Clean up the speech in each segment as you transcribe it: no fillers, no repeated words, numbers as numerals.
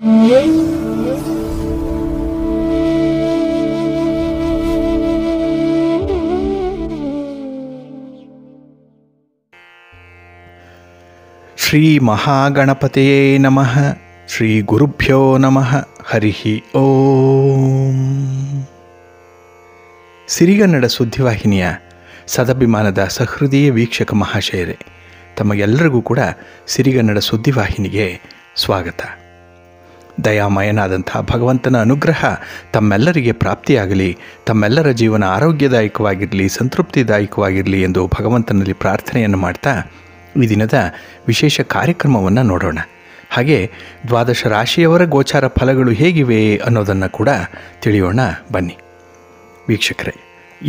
ಶ್ರೀ ಮಹಾಗಣಪತಿಯೇ ನಮಃ. ಶ್ರೀ ಗುರುಭ್ಯೋ ನಮಃ. ಹರಿ ಓಂ. ಸಿರಿಗನ್ನಡ ಸುದ್ದಿವಾಹಿನಿಯ ಸದಭಿಮಾನದ ಸಹೃದಯ ವೀಕ್ಷಕ ಮಹಾಶಯರೇ, ತಮಗೆಲ್ಲರಿಗೂ ಕೂಡ ಸಿರಿಗನ್ನಡ ಸುದ್ದಿವಾಹಿನಿಗೆ ಸ್ವಾಗತ. ದಯಾಮಯನಾದಂಥ ಭಗವಂತನ ಅನುಗ್ರಹ ತಮ್ಮೆಲ್ಲರಿಗೆ ಪ್ರಾಪ್ತಿಯಾಗಲಿ, ತಮ್ಮೆಲ್ಲರ ಜೀವನ ಆರೋಗ್ಯದಾಯಕವಾಗಿರಲಿ, ಸಂತೃಪ್ತಿದಾಯಕವಾಗಿರಲಿ ಎಂದು ಭಗವಂತನಲ್ಲಿ ಪ್ರಾರ್ಥನೆಯನ್ನು ಮಾಡ್ತಾ ಈ ದಿನದ ವಿಶೇಷ ಕಾರ್ಯಕ್ರಮವನ್ನು ನೋಡೋಣ. ಹಾಗೆ ದ್ವಾದಶ ರಾಶಿಯವರ ಗೋಚಾರ ಫಲಗಳು ಹೇಗಿವೆ ಅನ್ನೋದನ್ನು ಕೂಡ ತಿಳಿಯೋಣ ಬನ್ನಿ. ವೀಕ್ಷಕರೇ,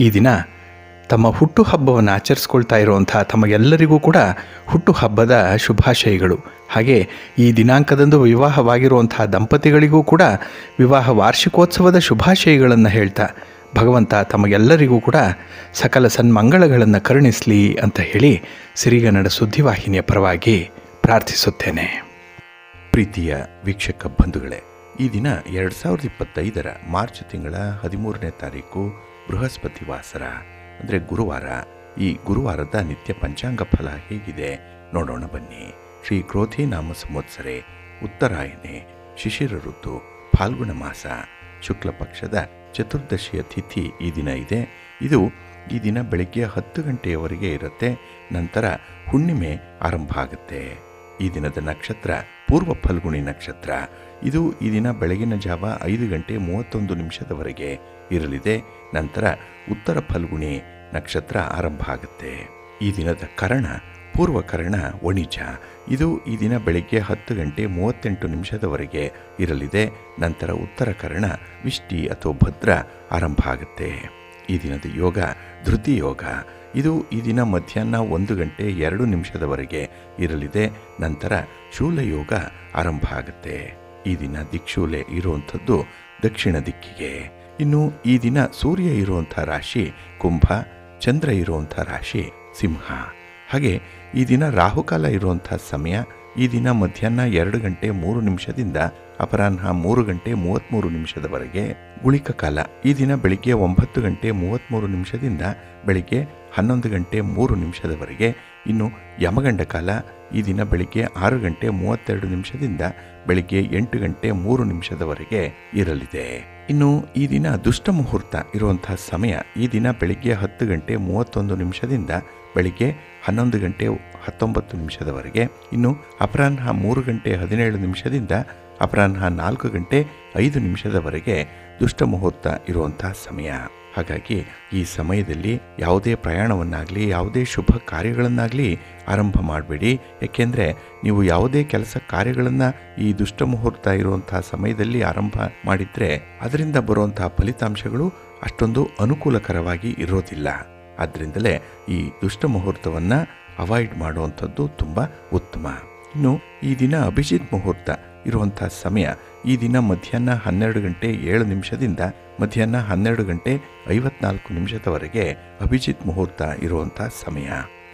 ಈ ದಿನ ತಮ್ಮ ಹುಟ್ಟುಹಬ್ಬವನ್ನು ಆಚರಿಸ್ಕೊಳ್ತಾ ಇರುವಂಥ ತಮಗೆಲ್ಲರಿಗೂ ಕೂಡ ಹುಟ್ಟುಹಬ್ಬದ ಶುಭಾಶಯಗಳು. ಹಾಗೆ ಈ ದಿನಾಂಕದಂದು ವಿವಾಹವಾಗಿರುವಂಥ ದಂಪತಿಗಳಿಗೂ ಕೂಡ ವಿವಾಹ ವಾರ್ಷಿಕೋತ್ಸವದ ಶುಭಾಶಯಗಳನ್ನು ಹೇಳ್ತಾ ಭಗವಂತ ತಮಗೆಲ್ಲರಿಗೂ ಕೂಡ ಸಕಲ ಸನ್ಮಂಗಳಗಳನ್ನು ಕರುಣಿಸಲಿ ಅಂತ ಹೇಳಿ ಸಿರಿಗನ್ನಡ ಸುದ್ದಿವಾಹಿನಿಯ ಪರವಾಗಿ ಪ್ರಾರ್ಥಿಸುತ್ತೇನೆ. ಪ್ರೀತಿಯ ವೀಕ್ಷಕ ಬಂಧುಗಳೇ, ಈ ದಿನ 2025 ಮಾರ್ಚ್ ತಿಂಗಳ 13ನೇ ತಾರೀಕು ಬೃಹಸ್ಪತಿ ವಾಸರ, ಅಂದರೆ ಗುರುವಾರ. ಈ ಗುರುವಾರದ ನಿತ್ಯ ಪಂಚಾಂಗ ಫಲ ಹೇಗಿದೆ ನೋಡೋಣ ಬನ್ನಿ. ಶ್ರೀ ಕ್ರೋಧಿ ನಾಮ ಸಂವತ್ಸರೆ, ಉತ್ತರಾಯಣೆ, ಶಿಶಿರ ಋತು, ಫಾಲ್ಗುಣ ಮಾಸ, ಶುಕ್ಲ ಪಕ್ಷದ ಚತುರ್ದಶಿಯ ತಿಥಿ ಈ ದಿನ ಇದೆ. ಈ ದಿನ ಬೆಳಗ್ಗೆ 10 ಗಂಟೆಯವರೆಗೆ ಇರುತ್ತೆ. ನಂತರ ಹುಣ್ಣಿಮೆ ಆರಂಭ ಆಗುತ್ತೆ. ಈ ದಿನದ ನಕ್ಷತ್ರ ಪೂರ್ವ ಫಲ್ಗುಣಿ ನಕ್ಷತ್ರ. ಈ ದಿನ ಬೆಳಗಿನ ಜಾವ 5 ಗಂಟೆ 31 ನಿಮಿಷದವರೆಗೆ ಇರಲಿದೆ. ನಂತರ ಉತ್ತರ ಫಲ್ಗುಣಿ ನಕ್ಷತ್ರ ಆರಂಭ ಆಗುತ್ತೆ. ಈ ದಿನದ ಕರ್ಣ ಪೂರ್ವಕರ್ಣ ವಣಿಜ. ಈ ದಿನ ಬೆಳಗ್ಗೆ 10 ಗಂಟೆ 38 ನಿಮಿಷದವರೆಗೆ ಇರಲಿದೆ. ನಂತರ ಉತ್ತರ ಕರ್ಣ ವಿಷ್ಟಿ ಅಥವಾ ಭದ್ರ ಆರಂಭ ಆಗುತ್ತೆ. ಈ ದಿನದ ಯೋಗ ಧೃತಿ ಯೋಗ. ಈ ದಿನ ಮಧ್ಯಾಹ್ನ 1 ಗಂಟೆ 2 ನಿಮಿಷದವರೆಗೆ ಇರಲಿದೆ. ನಂತರ ಶೂಲಯೋಗ ಆರಂಭ ಆಗುತ್ತೆ. ಈ ದಿನ ದಿಕ್ಶೂಲೆ ಇರುವಂಥದ್ದು ದಕ್ಷಿಣ ದಿಕ್ಕಿಗೆ. ಇನ್ನು ಈ ದಿನ ಸೂರ್ಯ ಇರುವಂಥ ರಾಶಿ ಕುಂಭ, ಚಂದ್ರ ಇರುವಂಥ ರಾಶಿ ಸಿಂಹ. ಹಾಗೆ ಈ ದಿನ ರಾಹುಕಾಲ ಇರುವಂಥ ಸಮಯ ಈ ದಿನ ಮಧ್ಯಾಹ್ನ 2 ಗಂಟೆ 3 ನಿಮಿಷದಿಂದ ಅಪರಾಹ್ನ 3 ಗಂಟೆ 33 ನಿಮಿಷದವರೆಗೆ. ಗುಳಿಕ ಕಾಲ ಈ ದಿನ ಬೆಳಿಗ್ಗೆ 9 ಗಂಟೆ 33 ನಿಮಿಷದಿಂದ ಬೆಳಿಗ್ಗೆ 11 ಗಂಟೆ 3 ನಿಮಿಷದವರೆಗೆ. ಇನ್ನು ಯಮಗಂಡ ಕಾಲ ಈ ದಿನ ಬೆಳಿಗ್ಗೆ 6 ಗಂಟೆ 32 ನಿಮಿಷದಿಂದ ಬೆಳಿಗ್ಗೆ 8 ಗಂಟೆ 3 ನಿಮಿಷದವರೆಗೆ ಇರಲಿದೆ. ಇನ್ನು ಈ ದಿನ ದುಷ್ಟ ಮುಹೂರ್ತ ಇರುವಂತಹ ಸಮಯ ಈ ದಿನ ಬೆಳಿಗ್ಗೆ 10 ಗಂಟೆ 31 ನಿಮಿಷದಿಂದ ಬೆಳಿಗ್ಗೆ 11 ಗಂಟೆ 19 ನಿಮಿಷದವರೆಗೆ. ಇನ್ನು ಅಪರಾಹ್ನ 3 ಗಂಟೆ 17 ನಿಮಿಷದಿಂದ ಅಪರಾಹ್ನ 4 ಗಂಟೆ 5 ನಿಮಿಷದವರೆಗೆ ದುಷ್ಟ ಮುಹೂರ್ತ ಇರುವಂತಹ ಸಮಯ. ಹಾಗಾಗಿ ಈ ಸಮಯದಲ್ಲಿ ಯಾವುದೇ ಪ್ರಯಾಣವನ್ನಾಗಲಿ ಯಾವುದೇ ಶುಭ ಕಾರ್ಯಗಳನ್ನಾಗಲಿ ಆರಂಭ ಮಾಡಬೇಡಿ. ಏಕೆಂದರೆ ನೀವು ಯಾವುದೇ ಕೆಲಸ ಕಾರ್ಯಗಳನ್ನು ಈ ದುಷ್ಟ ಮುಹೂರ್ತ ಇರುವಂತಹ ಸಮಯದಲ್ಲಿ ಆರಂಭ ಮಾಡಿದರೆ ಅದರಿಂದ ಬರುವಂತಹ ಫಲಿತಾಂಶಗಳು ಅಷ್ಟೊಂದು ಅನುಕೂಲಕರವಾಗಿ ಇರೋದಿಲ್ಲ. ಆದ್ದರಿಂದಲೇ ಈ ದುಷ್ಟ ಮುಹೂರ್ತವನ್ನು ಅವಾಯ್ಡ್ ಮಾಡುವಂಥದ್ದು ತುಂಬ ಉತ್ತಮ. ಇನ್ನು ಈ ದಿನ ಅಭಿಜಿತ್ ಮುಹೂರ್ತ ಇರುವಂಥ ಸಮಯ ಈ ದಿನ ಮಧ್ಯಾಹ್ನ 12 ಗಂಟೆ 7 ನಿಮಿಷದಿಂದ ಮಧ್ಯಾಹ್ನ 12 ಗಂಟೆ 54 ನಿಮಿಷದವರೆಗೆ ಅಭಿಜಿತ್ ಮುಹೂರ್ತ ಇರುವಂಥ ಸಮಯ.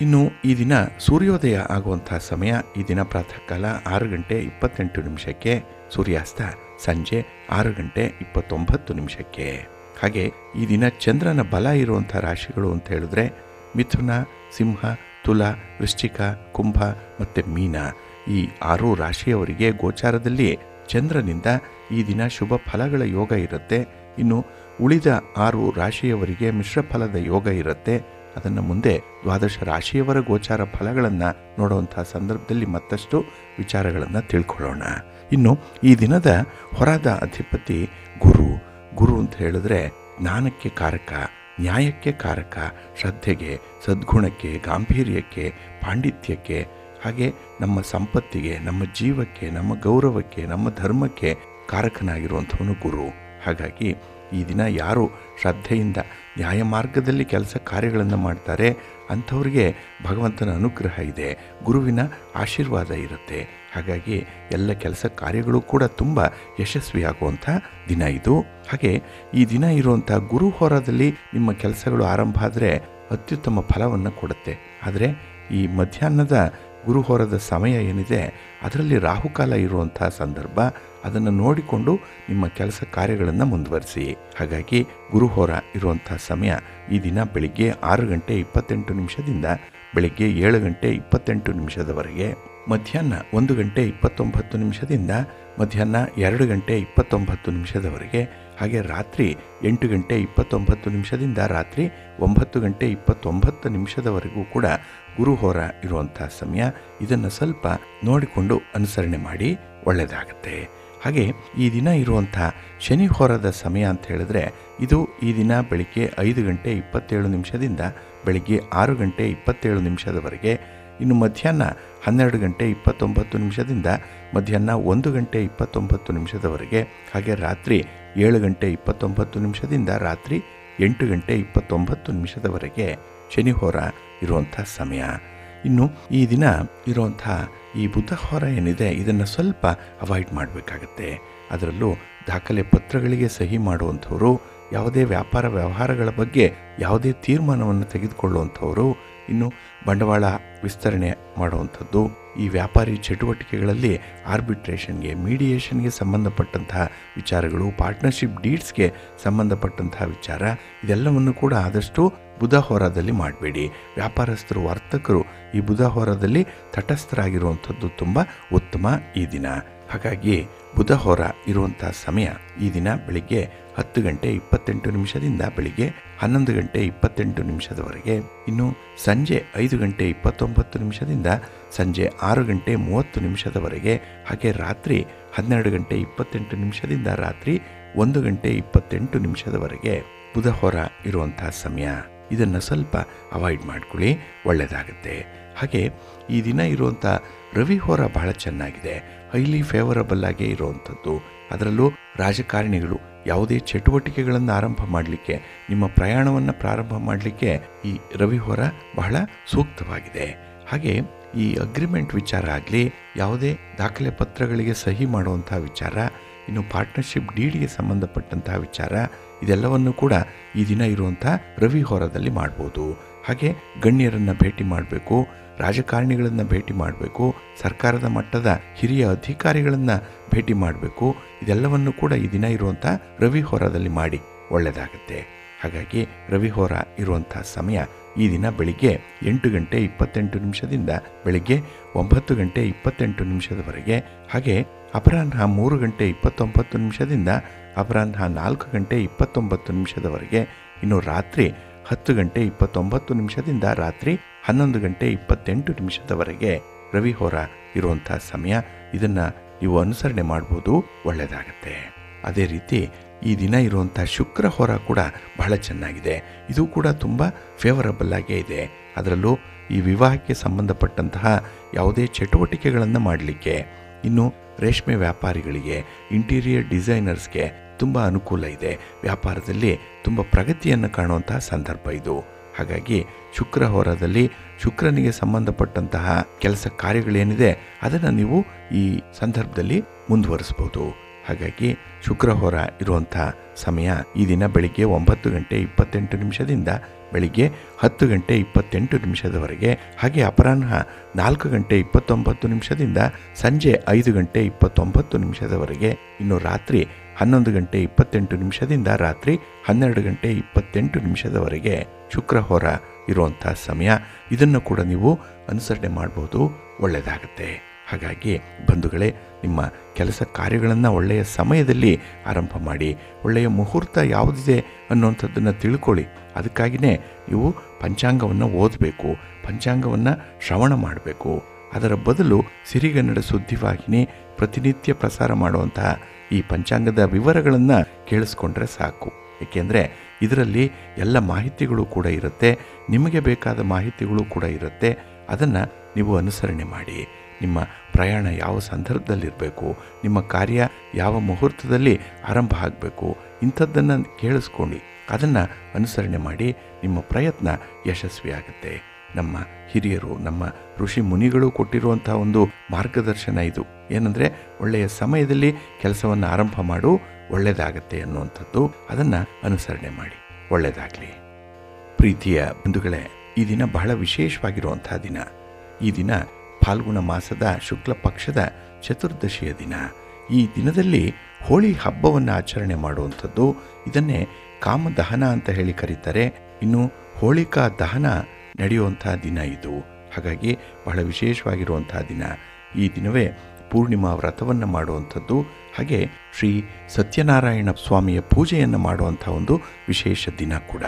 ಇನ್ನು ಈ ದಿನ ಸೂರ್ಯೋದಯ ಆಗುವಂಥ ಸಮಯ ಈ ದಿನ ಪ್ರಾತಃ ಕಾಲ 6 ಗಂಟೆ 28 ನಿಮಿಷಕ್ಕೆ, ಸೂರ್ಯಾಸ್ತ ಸಂಜೆ 6 ಗಂಟೆ 29 ನಿಮಿಷಕ್ಕೆ. ಹಾಗೆ ಈ ದಿನ ಚಂದ್ರನ ಬಲ ಇರುವಂಥ ರಾಶಿಗಳು ಅಂತ ಹೇಳಿದ್ರೆ ಮಿಥುನ, ಸಿಂಹ, ತುಲ, ವೃಶ್ಚಿಕ, ಕುಂಭ ಮತ್ತು ಮೀನ. ಈ 6 ರಾಶಿಯವರಿಗೆ ಗೋಚಾರದಲ್ಲಿ ಚಂದ್ರನಿಂದ ಈ ದಿನ ಶುಭ ಫಲಗಳ ಯೋಗ ಇರುತ್ತೆ. ಇನ್ನು ಉಳಿದ 6 ರಾಶಿಯವರಿಗೆ ಮಿಶ್ರ ಫಲದ ಯೋಗ ಇರುತ್ತೆ. ಅದನ್ನು ಮುಂದೆ ದ್ವಾದಶ ರಾಶಿಯವರ ಗೋಚಾರ ಫಲಗಳನ್ನು ನೋಡುವಂಥ ಸಂದರ್ಭದಲ್ಲಿ ಮತ್ತಷ್ಟು ವಿಚಾರಗಳನ್ನು ತಿಳ್ಕೊಳ್ಳೋಣ. ಇನ್ನು ಈ ದಿನದ ಹೊರದ ಅಧಿಪತಿ ಗುರು. ಗುರು ಅಂತ ಹೇಳಿದ್ರೆ ಜ್ಞಾನಕ್ಕೆ ಕಾರಕ, ನ್ಯಾಯಕ್ಕೆ ಕಾರಕ, ಶ್ರದ್ಧೆಗೆ, ಸದ್ಗುಣಕ್ಕೆ, ಗಾಂಭೀರ್ಯಕ್ಕೆ, ಪಾಂಡಿತ್ಯಕ್ಕೆ, ಹಾಗೆ ನಮ್ಮ ಸಂಪತ್ತಿಗೆ, ನಮ್ಮ ಜೀವಕ್ಕೆ, ನಮ್ಮ ಗೌರವಕ್ಕೆ, ನಮ್ಮ ಧರ್ಮಕ್ಕೆ ಕಾರಕನಾಗಿರುವಂಥವನು ಗುರು. ಹಾಗಾಗಿ ಈ ದಿನ ಯಾರು ಶ್ರದ್ಧೆಯಿಂದ ನ್ಯಾಯ ಮಾರ್ಗದಲ್ಲಿ ಕೆಲಸ ಕಾರ್ಯಗಳನ್ನು ಮಾಡ್ತಾರೆ ಅಂಥವ್ರಿಗೆ ಭಗವಂತನ ಅನುಗ್ರಹ ಇದೆ, ಗುರುವಿನ ಆಶೀರ್ವಾದ ಇರುತ್ತೆ. ಹಾಗಾಗಿ ಎಲ್ಲ ಕೆಲಸ ಕಾರ್ಯಗಳು ಕೂಡ ತುಂಬ ಯಶಸ್ವಿಯಾಗುವಂಥ ದಿನ ಇದು. ಹಾಗೆ ಈ ದಿನ ಇರುವಂಥ ಗುರು ಹೋರಾದಲ್ಲಿ ನಿಮ್ಮ ಕೆಲಸಗಳು ಆರಂಭ ಆದರೆ ಅತ್ಯುತ್ತಮ ಫಲವನ್ನು ಕೊಡುತ್ತೆ. ಆದರೆ ಈ ಮಧ್ಯಾಹ್ನದ ಗುರುಹೋರದ ಸಮಯ ಏನಿದೆ ಅದರಲ್ಲಿ ರಾಹುಕಾಲ ಇರುವಂಥ ಸಂದರ್ಭ. ಅದನ್ನು ನೋಡಿಕೊಂಡು ನಿಮ್ಮ ಕೆಲಸ ಕಾರ್ಯಗಳನ್ನು ಮುಂದುವರಿಸಿ. ಹಾಗಾಗಿ ಗುರುಹೋರ ಇರುವಂಥ ಸಮಯ ಈ ದಿನ ಬೆಳಿಗ್ಗೆ 6:28 ಬೆಳಿಗ್ಗೆ 7:28 ಮಧ್ಯಾಹ್ನ 1:29 ಮಧ್ಯಾಹ್ನ 2:29 ಹಾಗೆ ರಾತ್ರಿ 8:29 ರಾತ್ರಿ 9:29 ಕೂಡ ಗುರುಹೋರ ಇರುವಂಥ ಸಮಯ. ಇದನ್ನು ಸ್ವಲ್ಪ ನೋಡಿಕೊಂಡು ಅನುಸರಣೆ ಮಾಡಿ, ಒಳ್ಳೆಯದಾಗತ್ತೆ. ಹಾಗೆ ಈ ದಿನ ಇರುವಂಥ ಶನಿ ಹೋರದ ಸಮಯ ಅಂತ ಹೇಳಿದ್ರೆ ಇದು ಈ ದಿನ ಬೆಳಿಗ್ಗೆ 5:27 ಬೆಳಿಗ್ಗೆ 6:27 ಇನ್ನು ಮಧ್ಯಾಹ್ನ 12:29 ಮಧ್ಯಾಹ್ನ 1:29 ಹಾಗೆ ರಾತ್ರಿ 7:29 ರಾತ್ರಿ 8:29 ಶನಿ ಹೋರ ಇರುವಂಥ ಸಮಯ. ಇನ್ನು ಈ ದಿನ ಇರುವಂಥ ಈ ಬುಧ ಹೋರ ಏನಿದೆ ಇದನ್ನು ಸ್ವಲ್ಪ ಅವಾಯ್ಡ್ ಮಾಡಬೇಕಾಗತ್ತೆ. ಅದರಲ್ಲೂ ದಾಖಲೆ ಪತ್ರಗಳಿಗೆ ಸಹಿ ಮಾಡುವಂಥವರು, ಯಾವುದೇ ವ್ಯಾಪಾರ ವ್ಯವಹಾರಗಳ ಬಗ್ಗೆ ಯಾವುದೇ ತೀರ್ಮಾನವನ್ನು ತೆಗೆದುಕೊಳ್ಳುವಂಥವರು, ಇನ್ನು ಬಂಡವಾಳ ವಿಸ್ತರಣೆ ಮಾಡುವಂಥದ್ದು, ಈ ವ್ಯಾಪಾರಿ ಚಟುವಟಿಕೆಗಳಲ್ಲಿ ಆರ್ಬಿಟ್ರೇಷನ್ಗೆ ಮೀಡಿಯೇಷನ್ಗೆ ಸಂಬಂಧಪಟ್ಟಂತಹ ವಿಚಾರಗಳು, ಪಾರ್ಟ್ನರ್ಶಿಪ್ ಡೀಡ್ಸ್ಗೆ ಸಂಬಂಧಪಟ್ಟಂತಹ ವಿಚಾರ, ಇದೆಲ್ಲವನ್ನು ಕೂಡ ಆದಷ್ಟು ಬುಧ ಹೋರಾದಲ್ಲಿ ಮಾಡಬೇಡಿ. ವ್ಯಾಪಾರಸ್ಥರು, ವರ್ತಕರು ಈ ಬುಧ ಹೋರಾದಲ್ಲಿ ತಟಸ್ಥರಾಗಿರುವಂಥದ್ದು ತುಂಬ ಉತ್ತಮ ಈ ದಿನ. ಹಾಗಾಗಿ ಬುಧ ಹೋರ ಇರುವಂಥ ಸಮಯ ಈ ದಿನ ಬೆಳಿಗ್ಗೆ 10:28 ಬೆಳಿಗ್ಗೆ 11:28 ಇನ್ನು ಸಂಜೆ 5:29 ಸಂಜೆ 6:30 ಹಾಗೆ ರಾತ್ರಿ 12:28 ರಾತ್ರಿ 1:28 ಬುಧ ಹೋರ ಇರುವಂಥ ಸಮಯ. ಇದನ್ನು ಸ್ವಲ್ಪ ಅವಾಯ್ಡ್ ಮಾಡ್ಕೊಳ್ಳಿ, ಒಳ್ಳೆಯದಾಗುತ್ತೆ. ಹಾಗೆ ಈ ದಿನ ಇರುವಂಥ ರವಿ ಹೋರ ಬಹಳ ಚೆನ್ನಾಗಿದೆ, ಹೈಲಿ ಫೇವರಬಲ್ ಆಗೇ ಇರುವಂಥದ್ದು. ಅದರಲ್ಲೂ ರಾಜಕಾರಣಿಗಳು ಯಾವುದೇ ಚಟುವಟಿಕೆಗಳನ್ನು ಆರಂಭ ಮಾಡಲಿಕ್ಕೆ, ನಿಮ್ಮ ಪ್ರಯಾಣವನ್ನು ಪ್ರಾರಂಭ ಮಾಡಲಿಕ್ಕೆ ಈ ರವಿ ಹೋರ ಬಹಳ ಸೂಕ್ತವಾಗಿದೆ. ಹಾಗೆ ಈ ಅಗ್ರಿಮೆಂಟ್ ವಿಚಾರ ಆಗಲಿ, ಯಾವುದೇ ದಾಖಲೆ ಪತ್ರಗಳಿಗೆ ಸಹಿ ಮಾಡುವಂಥ ವಿಚಾರ, ಇನ್ನು ಪಾರ್ಟ್ನರ್ಶಿಪ್ ಡೀಡ್ಗೆ ಸಂಬಂಧಪಟ್ಟಂತಹ ವಿಚಾರ, ಇದೆಲ್ಲವನ್ನು ಕೂಡ ಈ ದಿನ ಇರುವಂಥ ರವಿ ಹೋರದಲ್ಲಿ ಮಾಡ್ಬೋದು. ಹಾಗೆ ಗಣ್ಯರನ್ನು ಭೇಟಿ ಮಾಡಬೇಕು, ರಾಜಕಾರಣಿಗಳನ್ನು ಭೇಟಿ ಮಾಡಬೇಕು, ಸರ್ಕಾರದ ಮಟ್ಟದ ಹಿರಿಯ ಅಧಿಕಾರಿಗಳನ್ನು ಭೇಟಿ ಮಾಡಬೇಕು. ಇದೆಲ್ಲವನ್ನು ಕೂಡ ಈ ದಿನ ಇರುವಂಥ ರವಿ ಹೋರದಲ್ಲಿ ಮಾಡಿ, ಒಳ್ಳೆಯದಾಗುತ್ತೆ. ಹಾಗಾಗಿ ರವಿ ಹೋರ ಇರುವಂಥ ಸಮಯ ಈ ದಿನ ಬೆಳಿಗ್ಗೆ 8:28 ಬೆಳಿಗ್ಗೆ 9:28 ಹಾಗೆ ಅಪರಾಹ್ನ 3:29 ಅಪರಾಹ್ನ 4:29 ಇನ್ನು ರಾತ್ರಿ 10:29 ರಾತ್ರಿ 11:28 ರವಿ ಹೋರ ಇರುವಂಥ ಸಮಯ. ಇದನ್ನು ನೀವು ಅನುಸರಣೆ ಮಾಡ್ಬೋದು, ಒಳ್ಳೆಯದಾಗತ್ತೆ. ಅದೇ ರೀತಿ ಈ ದಿನ ಇರುವಂಥ ಶುಕ್ರ ಹೋರ ಕೂಡ ಬಹಳ ಚೆನ್ನಾಗಿದೆ. ಇದು ಕೂಡ ತುಂಬ ಫೇವರಬಲ್ ಆಗೇ ಇದೆ. ಅದರಲ್ಲೂ ಈ ವಿವಾಹಕ್ಕೆ ಸಂಬಂಧಪಟ್ಟಂತಹ ಯಾವುದೇ ಚಟುವಟಿಕೆಗಳನ್ನು ಮಾಡಲಿಕ್ಕೆ, ಇನ್ನು ರೇಷ್ಮೆ ವ್ಯಾಪಾರಿಗಳಿಗೆ, ಇಂಟೀರಿಯರ್ ಡಿಸೈನರ್ಸ್ಗೆ ತುಂಬ ಅನುಕೂಲ ಇದೆ. ವ್ಯಾಪಾರದಲ್ಲಿ ತುಂಬ ಪ್ರಗತಿಯನ್ನು ಕಾಣುವಂತಹ ಸಂದರ್ಭ ಇದು. ಹಾಗಾಗಿ ಶುಕ್ರ ಹೋರದಲ್ಲಿ ಶುಕ್ರನಿಗೆ ಸಂಬಂಧಪಟ್ಟಂತಹ ಕೆಲಸ ಕಾರ್ಯಗಳೇನಿದೆ ಅದನ್ನು ನೀವು ಈ ಸಂದರ್ಭದಲ್ಲಿ ಮುಂದುವರಿಸ್ಬೋದು. ಹಾಗಾಗಿ ಶುಕ್ರ ಹೋರ ಇರುವಂಥ ಸಮಯ ಈ ದಿನ ಬೆಳಿಗ್ಗೆ 9:28 ಬೆಳಿಗ್ಗೆ 10:28 ಹಾಗೆ ಅಪರಾಹ್ನ 4:29 ಸಂಜೆ 5:29 ಇನ್ನು ರಾತ್ರಿ 11:28 ರಾತ್ರಿ 12:28 ಶುಕ್ರ ಹೋರ ಇರುವಂಥ ಸಮಯ. ಇದನ್ನು ಕೂಡ ನೀವು ಅನುಸರಣೆ ಮಾಡ್ಬೋದು, ಒಳ್ಳೆಯದಾಗತ್ತೆ. ಹಾಗಾಗಿ ಬಂಧುಗಳೇ, ನಿಮ್ಮ ಕೆಲಸ ಕಾರ್ಯಗಳನ್ನು ಒಳ್ಳೆಯ ಸಮಯದಲ್ಲಿ ಆರಂಭ ಮಾಡಿ, ಒಳ್ಳೆಯ ಮುಹೂರ್ತ ಯಾವುದಿದೆ ಅನ್ನುವಂಥದ್ದನ್ನು ತಿಳ್ಕೊಳ್ಳಿ. ಅದಕ್ಕಾಗಿಯೇ ನೀವು ಪಂಚಾಂಗವನ್ನು ಓದಬೇಕು, ಪಂಚಾಂಗವನ್ನು ಶ್ರವಣ ಮಾಡಬೇಕು. ಅದರ ಬದಲು ಸಿರಿಗನ್ನಡ ಸುದ್ದಿವಾಹಿನಿ ಪ್ರತಿನಿತ್ಯ ಪ್ರಸಾರ ಮಾಡುವಂತಹ ಈ ಪಂಚಾಂಗದ ವಿವರಗಳನ್ನು ಕೇಳಿಸ್ಕೊಂಡ್ರೆ ಸಾಕು. ಏಕೆಂದರೆ ಇದರಲ್ಲಿ ಎಲ್ಲ ಮಾಹಿತಿಗಳು ಕೂಡ ಇರುತ್ತೆ, ನಿಮಗೆ ಬೇಕಾದ ಮಾಹಿತಿಗಳು ಕೂಡ ಇರುತ್ತೆ. ಅದನ್ನು ನೀವು ಅನುಸರಣೆ ಮಾಡಿ. ನಿಮ್ಮ ಪ್ರಯಾಣ ಯಾವ ಸಂದರ್ಭದಲ್ಲಿರಬೇಕು, ನಿಮ್ಮ ಕಾರ್ಯ ಯಾವ ಮುಹೂರ್ತದಲ್ಲಿ ಆರಂಭ ಆಗಬೇಕು, ಇಂಥದ್ದನ್ನು ಕೇಳಿಸ್ಕೊಂಡು ಅದನ್ನು ಅನುಸರಣೆ ಮಾಡಿ ನಿಮ್ಮ ಪ್ರಯತ್ನ ಯಶಸ್ವಿಯಾಗುತ್ತೆ. ನಮ್ಮ ಹಿರಿಯರು, ನಮ್ಮ ಋಷಿ ಮುನಿಗಳು ಕೊಟ್ಟಿರುವಂಥ ಒಂದು ಮಾರ್ಗದರ್ಶನ ಇದು. ಏನಂದರೆ ಒಳ್ಳೆಯ ಸಮಯದಲ್ಲಿ ಕೆಲಸವನ್ನು ಆರಂಭ ಮಾಡು, ಒಳ್ಳೆಯದಾಗತ್ತೆ ಅನ್ನುವಂಥದ್ದು. ಅದನ್ನು ಅನುಸರಣೆ ಮಾಡಿ, ಒಳ್ಳೆಯದಾಗಲಿ. ಪ್ರೀತಿಯ ಬಂಧುಗಳೇ, ಈ ದಿನ ಬಹಳ ವಿಶೇಷವಾಗಿರುವಂಥ ದಿನ. ಈ ದಿನ ಫಾಲ್ಗುಣ ಮಾಸದ ಶುಕ್ಲ ಪಕ್ಷದ ಚತುರ್ದಶಿಯ ದಿನ. ಈ ದಿನದಲ್ಲಿ ಹೋಳಿ ಹಬ್ಬವನ್ನು ಆಚರಣೆ ಮಾಡುವಂಥದ್ದು. ಇದನ್ನೇ ಕಾಮದಹನ ಅಂತ ಹೇಳಿ ಕರೀತಾರೆ. ಇನ್ನು ಹೋಳಿಕಾ ದಹನ ನಡೆಯುವಂಥ ದಿನ ಇದು. ಹಾಗಾಗಿ ಬಹಳ ವಿಶೇಷವಾಗಿರುವಂತಹ ದಿನ. ಈ ದಿನವೇ ಪೂರ್ಣಿಮಾ ವ್ರತವನ್ನು ಮಾಡುವಂಥದ್ದು. ಹಾಗೆ ಶ್ರೀ ಸತ್ಯನಾರಾಯಣ ಸ್ವಾಮಿಯ ಪೂಜೆಯನ್ನು ಮಾಡುವಂಥ ಒಂದು ವಿಶೇಷ ದಿನ ಕೂಡ.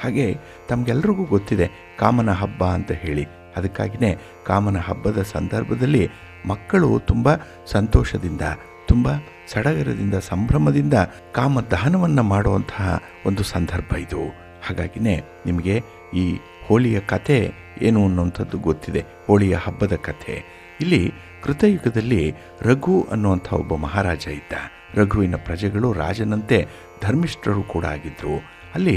ಹಾಗೆ ತಮಗೆಲ್ರಿಗೂ ಗೊತ್ತಿದೆ ಕಾಮನ ಹಬ್ಬ ಅಂತ ಹೇಳಿ. ಅದಕ್ಕಾಗಿಯೇ ಕಾಮನ ಹಬ್ಬದ ಸಂದರ್ಭದಲ್ಲಿ ಮಕ್ಕಳು ತುಂಬ ಸಂತೋಷದಿಂದ, ತುಂಬ ಸಡಗರದಿಂದ, ಸಂಭ್ರಮದಿಂದ ಕಾಮದಹನವನ್ನು ಮಾಡುವಂತಹ ಒಂದು ಸಂದರ್ಭ ಇದು. ಹಾಗಾಗಿನೇ ನಿಮಗೆ ಈ ಹೋಳಿಯ ಕಥೆ ಏನು ಅನ್ನುವಂಥದ್ದು ಗೊತ್ತಿದೆ, ಹೋಳಿಯ ಹಬ್ಬದ ಕಥೆ. ಇಲ್ಲಿ ಕೃತಯುಗದಲ್ಲಿ ರಘು ಅನ್ನುವಂಥ ಒಬ್ಬ ಮಹಾರಾಜ ಇದ್ದ. ರಘುವಿನ ಪ್ರಜೆಗಳು ರಾಜನಂತೆ ಧರ್ಮಿಷ್ಠರು ಕೂಡ ಆಗಿದ್ದರು. ಅಲ್ಲಿ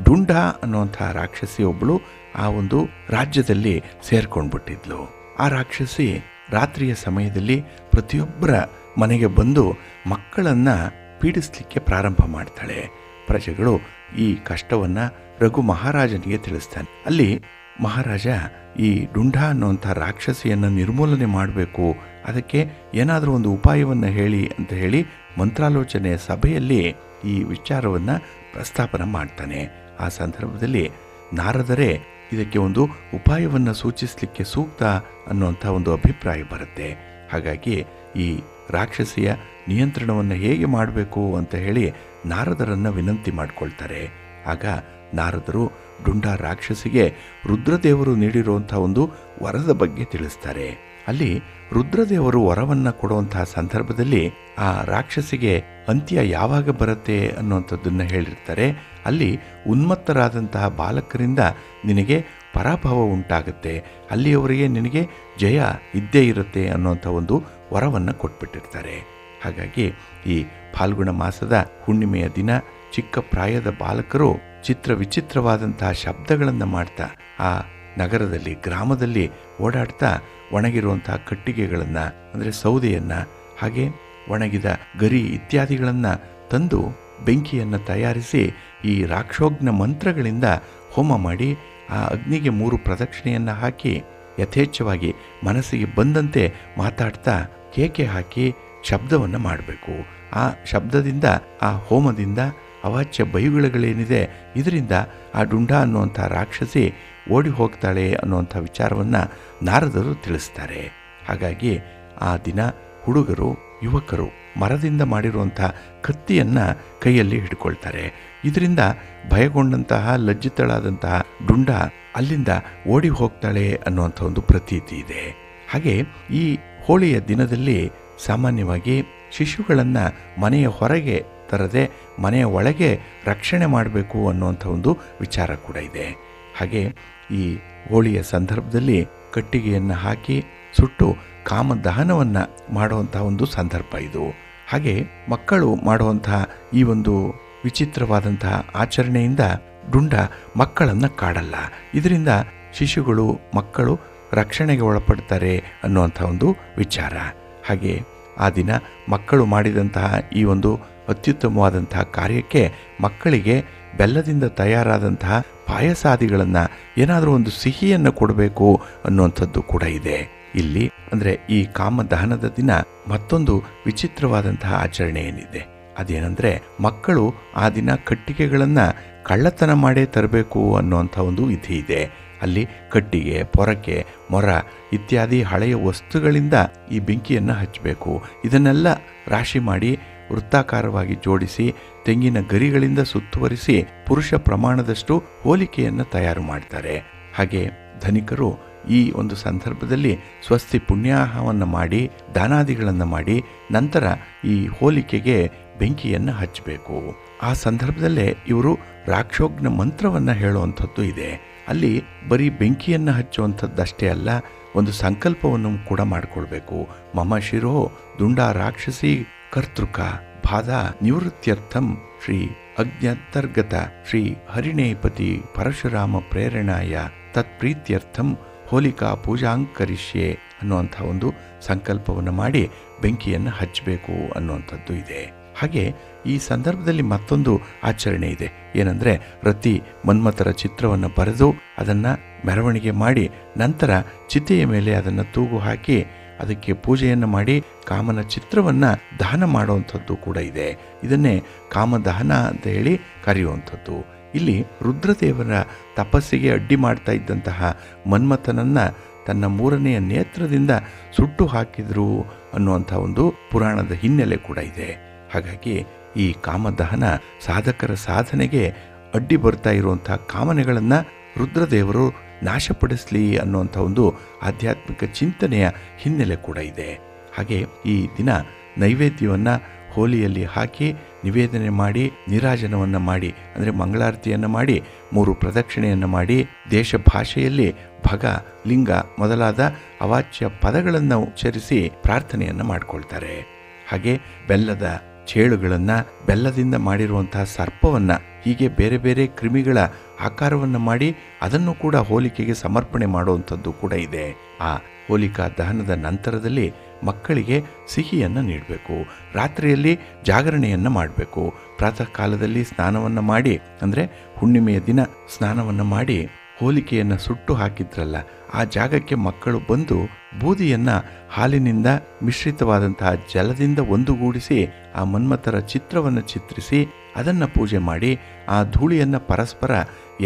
ಡುಂಡ ಅನ್ನುವಂಥ ರಾಕ್ಷಸಿ ಒಬ್ಬಳು ಆ ಒಂದು ರಾಜ್ಯದಲ್ಲಿ ಸೇರ್ಕೊಂಡ್ಬಿಟ್ಟಿದ್ಲು. ಆ ರಾಕ್ಷಸಿ ರಾತ್ರಿಯ ಸಮಯದಲ್ಲಿ ಪ್ರತಿಯೊಬ್ಬರ ಮನೆಗೆ ಬಂದು ಮಕ್ಕಳನ್ನು ಪೀಡಿಸಲಿಕ್ಕೆ ಪ್ರಾರಂಭ ಮಾಡ್ತಾಳೆ. ಪ್ರಜೆಗಳು ಈ ಕಷ್ಟವನ್ನು ರಘು ಮಹಾರಾಜನಿಗೆ ತಿಳಿಸ್ತಾನೆ. ಅಲ್ಲಿ ಮಹಾರಾಜ ಈ ಡುಂಡ ಅನ್ನುವಂಥ ರಾಕ್ಷಸಿಯನ್ನು ನಿರ್ಮೂಲನೆ ಮಾಡಬೇಕು, ಅದಕ್ಕೆ ಏನಾದರೂ ಒಂದು ಉಪಾಯವನ್ನು ಹೇಳಿ ಅಂತ ಹೇಳಿ ಮಂತ್ರಾಲೋಚನೆ ಸಭೆಯಲ್ಲಿ ಈ ವಿಚಾರವನ್ನು ಪ್ರಸ್ತಾಪನ ಮಾಡ್ತಾನೆ. ಆ ಸಂದರ್ಭದಲ್ಲಿ ನಾರದರೇ ಇದಕ್ಕೆ ಒಂದು ಉಪಾಯವನ್ನು ಸೂಚಿಸಲಿಕ್ಕೆ ಸೂಕ್ತ ಅನ್ನುವಂಥ ಒಂದು ಅಭಿಪ್ರಾಯ ಬರುತ್ತೆ. ಹಾಗಾಗಿ ಈ ರಾಕ್ಷಸಿಯ ನಿಯಂತ್ರಣವನ್ನು ಹೇಗೆ ಮಾಡಬೇಕು ಅಂತ ಹೇಳಿ ನಾರದರನ್ನು ವಿನಂತಿ ಮಾಡಿಕೊಳ್ತಾರೆ. ಆಗ ನಾರದರು ಡುಂಡ ರಾಕ್ಷಸಿಗೆ ರುದ್ರದೇವರು ನೀಡಿರುವಂಥ ಒಂದು ವರದ ಬಗ್ಗೆ ತಿಳಿಸ್ತಾರೆ. ಅಲ್ಲಿ ರುದ್ರದೇವರು ವರವನ್ನು ಕೊಡುವಂತಹ ಸಂದರ್ಭದಲ್ಲಿ ಆ ರಾಕ್ಷಸಿಗೆ ಅಂತ್ಯ ಯಾವಾಗ ಬರುತ್ತೆ ಅನ್ನುವಂಥದ್ದನ್ನು ಹೇಳಿರ್ತಾರೆ. ಅಲ್ಲಿ ಉನ್ಮತ್ತರಾದಂತಹ ಬಾಲಕರಿಂದ ನಿನಗೆ ಪರಾಭವ ಉಂಟಾಗುತ್ತೆ, ಅಲ್ಲಿಯವರೆಗೆ ನಿನಗೆ ಜಯ ಇದ್ದೇ ಇರುತ್ತೆ ಅನ್ನುವಂಥ ಒಂದು ವರವನ್ನು ಕೊಟ್ಬಿಟ್ಟಿರ್ತಾರೆ. ಹಾಗಾಗಿ ಈ ಫಾಲ್ಗುಣ ಮಾಸದ ಹುಣ್ಣಿಮೆಯ ದಿನ ಚಿಕ್ಕ ಪ್ರಾಯದ ಬಾಲಕರು ಚಿತ್ರ ವಿಚಿತ್ರವಾದಂತಹ ಶಬ್ದಗಳನ್ನು ಮಾಡ್ತಾ ಆ ನಗರದಲ್ಲಿ, ಗ್ರಾಮದಲ್ಲಿ ಓಡಾಡ್ತಾ ಒಣಗಿರುವಂತಹ ಕಟ್ಟಿಗೆಗಳನ್ನು ಅಂದರೆ ಸೌದೆಯನ್ನು, ಹಾಗೆ ಒಣಗಿದ ಗರಿ ಇತ್ಯಾದಿಗಳನ್ನು ತಂದು ಬೆಂಕಿಯನ್ನು ತಯಾರಿಸಿ ಈ ರಾಕ್ಷೋಗ್ನ ಮಂತ್ರಗಳಿಂದ ಹೋಮ ಮಾಡಿ ಆ ಅಗ್ನಿಗೆ 3 ಪ್ರದಕ್ಷಿಣೆಯನ್ನು ಹಾಕಿ ಯಥೇಚ್ಛವಾಗಿ ಮನಸ್ಸಿಗೆ ಬಂದಂತೆ ಮಾತಾಡ್ತಾ ಕೇಕೆ ಹಾಕಿ ಶಬ್ದವನ್ನು ಮಾಡಬೇಕು. ಆ ಶಬ್ದದಿಂದ, ಆ ಹೋಮದಿಂದ ಅವಾಚ್ಯ ಬೈಗುಳಗಳೇನಿದೆ ಇದರಿಂದ ಆ ಡುಂಡ ಅನ್ನುವಂಥ ರಾಕ್ಷಸಿ ಓಡಿ ಹೋಗ್ತಾಳೆ ಅನ್ನುವಂಥ ವಿಚಾರವನ್ನು ನಾರದರು ತಿಳಿಸ್ತಾರೆ. ಹಾಗಾಗಿ ಆ ದಿನ ಹುಡುಗರು, ಯುವಕರು ಮರದಿಂದ ಮಾಡಿರುವಂಥ ಕತ್ತಿಯನ್ನು ಕೈಯಲ್ಲಿ ಹಿಡ್ಕೊಳ್ತಾರೆ. ಇದರಿಂದ ಭಯಗೊಂಡಂತಹ, ಲಜ್ಜಿತಳಾದಂತಹ ಡುಂಡ ಅಲ್ಲಿಂದ ಓಡಿ ಹೋಗ್ತಾಳೆ ಅನ್ನುವಂಥ ಒಂದು ಪ್ರತೀತಿ ಇದೆ. ಹಾಗೆ ಈ ಹೋಳಿಯ ದಿನದಲ್ಲಿ ಸಾಮಾನ್ಯವಾಗಿ ಶಿಶುಗಳನ್ನು ಮನೆಯ ಹೊರಗೆ ತರದೆ ಮನೆಯ ಒಳಗೆ ರಕ್ಷಣೆ ಮಾಡಬೇಕು ಅನ್ನುವಂಥ ಒಂದು ವಿಚಾರ ಕೂಡ ಇದೆ. ಹಾಗೆ ಈ ಹೋಳಿಯ ಸಂದರ್ಭದಲ್ಲಿ ಕಟ್ಟಿಗೆಯನ್ನು ಹಾಕಿ ಸುಟ್ಟು ಕಾಮದಹನವನ್ನು ಮಾಡುವಂಥ ಒಂದು ಸಂದರ್ಭ ಇದು. ಹಾಗೆ ಮಕ್ಕಳು ಮಾಡುವಂತಹ ಈ ಒಂದು ವಿಚಿತ್ರವಾದಂತಹ ಆಚರಣೆಯಿಂದ ಡುಂಡ ಮಕ್ಕಳನ್ನು ಕಾಡಲ್ಲ. ಇದರಿಂದ ಶಿಶುಗಳು, ಮಕ್ಕಳು ರಕ್ಷಣೆಗೆ ಒಳಪಡ್ತಾರೆ ಅನ್ನುವಂಥ ಒಂದು ವಿಚಾರ. ಹಾಗೆ ಆ ದಿನ ಮಕ್ಕಳು ಮಾಡಿದಂತಹ ಈ ಒಂದು ಅತ್ಯುತ್ತಮವಾದಂತಹ ಕಾರ್ಯಕ್ಕೆ ಮಕ್ಕಳಿಗೆ ಬೆಲ್ಲದಿಂದ ತಯಾರಾದಂತಹ ಪಾಯಸಾದಿಗಳನ್ನು, ಏನಾದರೂ ಒಂದು ಸಿಹಿಯನ್ನು ಕೊಡಬೇಕು ಅನ್ನುವಂಥದ್ದು ಕೂಡ ಇದೆ ಇಲ್ಲಿ. ಅಂದರೆ ಈ ಕಾಮದಹನದ ದಿನ ಮತ್ತೊಂದು ವಿಚಿತ್ರವಾದಂತಹ ಆಚರಣೆ ಏನಿದೆ ಅದೇನೆಂದರೆ, ಮಕ್ಕಳು ಆ ದಿನ ಕಟ್ಟಿಗೆಗಳನ್ನು ಕಳ್ಳತನ ಮಾಡೇ ತರಬೇಕು ಅನ್ನುವಂಥ ಒಂದು ವಿಧಿ ಇದೆ. ಅಲ್ಲಿ ಕಟ್ಟಿಗೆ, ಪೊರಕೆ, ಮೊರ ಇತ್ಯಾದಿ ಹಳೆಯ ವಸ್ತುಗಳಿಂದ ಈ ಬೆಂಕಿಯನ್ನು ಹಚ್ಚಬೇಕು. ಇದನ್ನೆಲ್ಲ ರಾಶಿ ಮಾಡಿ ವೃತ್ತಾಕಾರವಾಗಿ ಜೋಡಿಸಿ ತೆಂಗಿನ ಗರಿಗಳಿಂದ ಸುತ್ತುವರಿಸಿ ಪುರುಷ ಪ್ರಮಾಣದಷ್ಟು ಹೋಲಿಕೆಯನ್ನು ತಯಾರು ಮಾಡ್ತಾರೆ. ಹಾಗೆ ಧನಿಕರು ಈ ಒಂದು ಸಂದರ್ಭದಲ್ಲಿ ಸ್ವಸ್ತಿ ಪುಣ್ಯಾಹವನ್ನು ಮಾಡಿ ದಾನಾದಿಗಳನ್ನು ಮಾಡಿ ನಂತರ ಈ ಹೋಲಿಕೆಗೆ ಬೆಂಕಿಯನ್ನು ಹಚ್ಚಬೇಕು. ಆ ಸಂದರ್ಭದಲ್ಲೇ ಇವರು ರಾಕ್ಷೋಗ್ನ ಮಂತ್ರವನ್ನು ಹೇಳುವಂಥದ್ದು ಇದೆ. ಅಲ್ಲಿ ಬರೀ ಬೆಂಕಿಯನ್ನು ಹಚ್ಚುವಂಥದ್ದಷ್ಟೇ ಅಲ್ಲ, ಒಂದು ಸಂಕಲ್ಪವನ್ನು ಕೂಡ ಮಾಡಿಕೊಳ್ಬೇಕು. ಮಮ ಶಿರೋ ದುಂಡ ರಾಕ್ಷಸಿ ಕರ್ತೃಕ ಬಾಧ ನಿವೃತ್ತ್ಯರ್ಥಂ ಶ್ರೀ ಅಗ್ನ್ಯಂತರ್ಗತ ಶ್ರೀ ಹರಿಣೇಪತಿ ಪರಶುರಾಮ ಪ್ರೇರಣಾಯ ತತ್ಪ್ರೀತ್ಯರ್ಥಂ ಹೋಲಿಕಾ ಪೂಜಾಂಕರಿಷ್ಯೆ ಅನ್ನುವಂಥ ಒಂದು ಸಂಕಲ್ಪವನ್ನು ಮಾಡಿ ಬೆಂಕಿಯನ್ನು ಹಚ್ಚಬೇಕು ಅನ್ನುವಂಥದ್ದು ಇದೆ. ಹಾಗೆ ಈ ಸಂದರ್ಭದಲ್ಲಿ ಮತ್ತೊಂದು ಆಚರಣೆ ಇದೆ. ಏನಂದರೆ, ರತಿ ಮನ್ಮಥರ ಚಿತ್ರವನ್ನು ಬರೆದು ಅದನ್ನು ಮೆರವಣಿಗೆ ಮಾಡಿ ನಂತರ ಚಿತೆಯ ಮೇಲೆ ಅದನ್ನು ತೂಗು ಹಾಕಿ ಅದಕ್ಕೆ ಪೂಜೆಯನ್ನು ಮಾಡಿ ಕಾಮನ ಚಿತ್ರವನ್ನು ದಹನ ಮಾಡುವಂಥದ್ದು ಕೂಡ ಇದೆ. ಇದನ್ನೇ ಕಾಮದಹನ ಅಂತ ಹೇಳಿ ಕರೆಯುವಂಥದ್ದು. ಇಲ್ಲಿ ರುದ್ರದೇವರ ತಪಸ್ಸಿಗೆ ಅಡ್ಡಿ ಮಾಡ್ತಾ ಇದ್ದಂತಹ ಮನ್ಮಥನನ್ನು ತನ್ನ 3ನೆಯ ನೇತ್ರದಿಂದ ಸುಟ್ಟು ಹಾಕಿದ್ರು ಅನ್ನುವಂಥ ಒಂದು ಪುರಾಣದ ಹಿನ್ನೆಲೆ ಕೂಡ ಇದೆ. ಹಾಗಾಗಿ ಈ ಕಾಮದಹನ ಸಾಧಕರ ಸಾಧನೆಗೆ ಅಡ್ಡಿ ಬರ್ತಾ ಇರುವಂಥ ಕಾಮನೆಗಳನ್ನು ರುದ್ರದೇವರು ನಾಶಪಡಿಸಲಿ ಅನ್ನುವಂಥ ಒಂದು ಆಧ್ಯಾತ್ಮಿಕ ಚಿಂತನೆಯ ಹಿನ್ನೆಲೆ ಕೂಡ ಇದೆ. ಹಾಗೆ ಈ ದಿನ ನೈವೇದ್ಯವನ್ನು ಹೋಲಿಯಲ್ಲಿ ಹಾಕಿ ನಿವೇದನೆ ಮಾಡಿ ನೀರಾಜನವನ್ನು ಮಾಡಿ, ಅಂದರೆ ಮಂಗಳಾರತಿಯನ್ನು ಮಾಡಿ 3 ಪ್ರದಕ್ಷಿಣೆಯನ್ನು ಮಾಡಿ ದೇಶ ಭಾಷೆಯಲ್ಲಿ ಭಗ, ಲಿಂಗ ಮೊದಲಾದ ಅವಾಚ್ಯ ಪದಗಳನ್ನು ಉಚ್ಚರಿಸಿ ಪ್ರಾರ್ಥನೆಯನ್ನು ಮಾಡಿಕೊಳ್ತಾರೆ. ಹಾಗೆ ಬೆಲ್ಲದ ಚೇಳುಗಳನ್ನು, ಬೆಲ್ಲದಿಂದ ಮಾಡಿರುವಂತಹ ಸರ್ಪವನ್ನು, ಹೀಗೆ ಬೇರೆ ಬೇರೆ ಕ್ರಿಮಿಗಳ ಆಕಾರವನ್ನು ಮಾಡಿ ಅದನ್ನು ಕೂಡ ಹೋಲಿಕೆಗೆ ಸಮರ್ಪಣೆ ಮಾಡುವಂಥದ್ದು ಕೂಡ ಇದೆ. ಆ ಹೋಲಿಕಾ ದಹನದ ನಂತರದಲ್ಲಿ ಮಕ್ಕಳಿಗೆ ಸಿಹಿಯನ್ನು ನೀಡಬೇಕು. ರಾತ್ರಿಯಲ್ಲಿ ಜಾಗರಣೆಯನ್ನು ಮಾಡಬೇಕು. ಪ್ರಾತಃ ಕಾಲದಲ್ಲಿ ಸ್ನಾನವನ್ನು ಮಾಡಿ, ಅಂದರೆ ಹುಣ್ಣಿಮೆಯ ದಿನ ಸ್ನಾನವನ್ನು ಮಾಡಿ ಹೋಲಿಕೆಯನ್ನು ಸುಟ್ಟು ಹಾಕಿದ್ರಲ್ಲ ಆ ಜಾಗಕ್ಕೆ ಮಕ್ಕಳು ಬಂದು ಬೂದಿಯನ್ನು ಹಾಲಿನಿಂದ ಮಿಶ್ರಿತವಾದಂತಹ ಜಲದಿಂದ ಒಂದುಗೂಡಿಸಿ ಆ ಮನ್ಮಥರ ಚಿತ್ರವನ್ನು ಚಿತ್ರಿಸಿ ಅದನ್ನು ಪೂಜೆ ಮಾಡಿ ಆ ಧೂಳಿಯನ್ನು ಪರಸ್ಪರ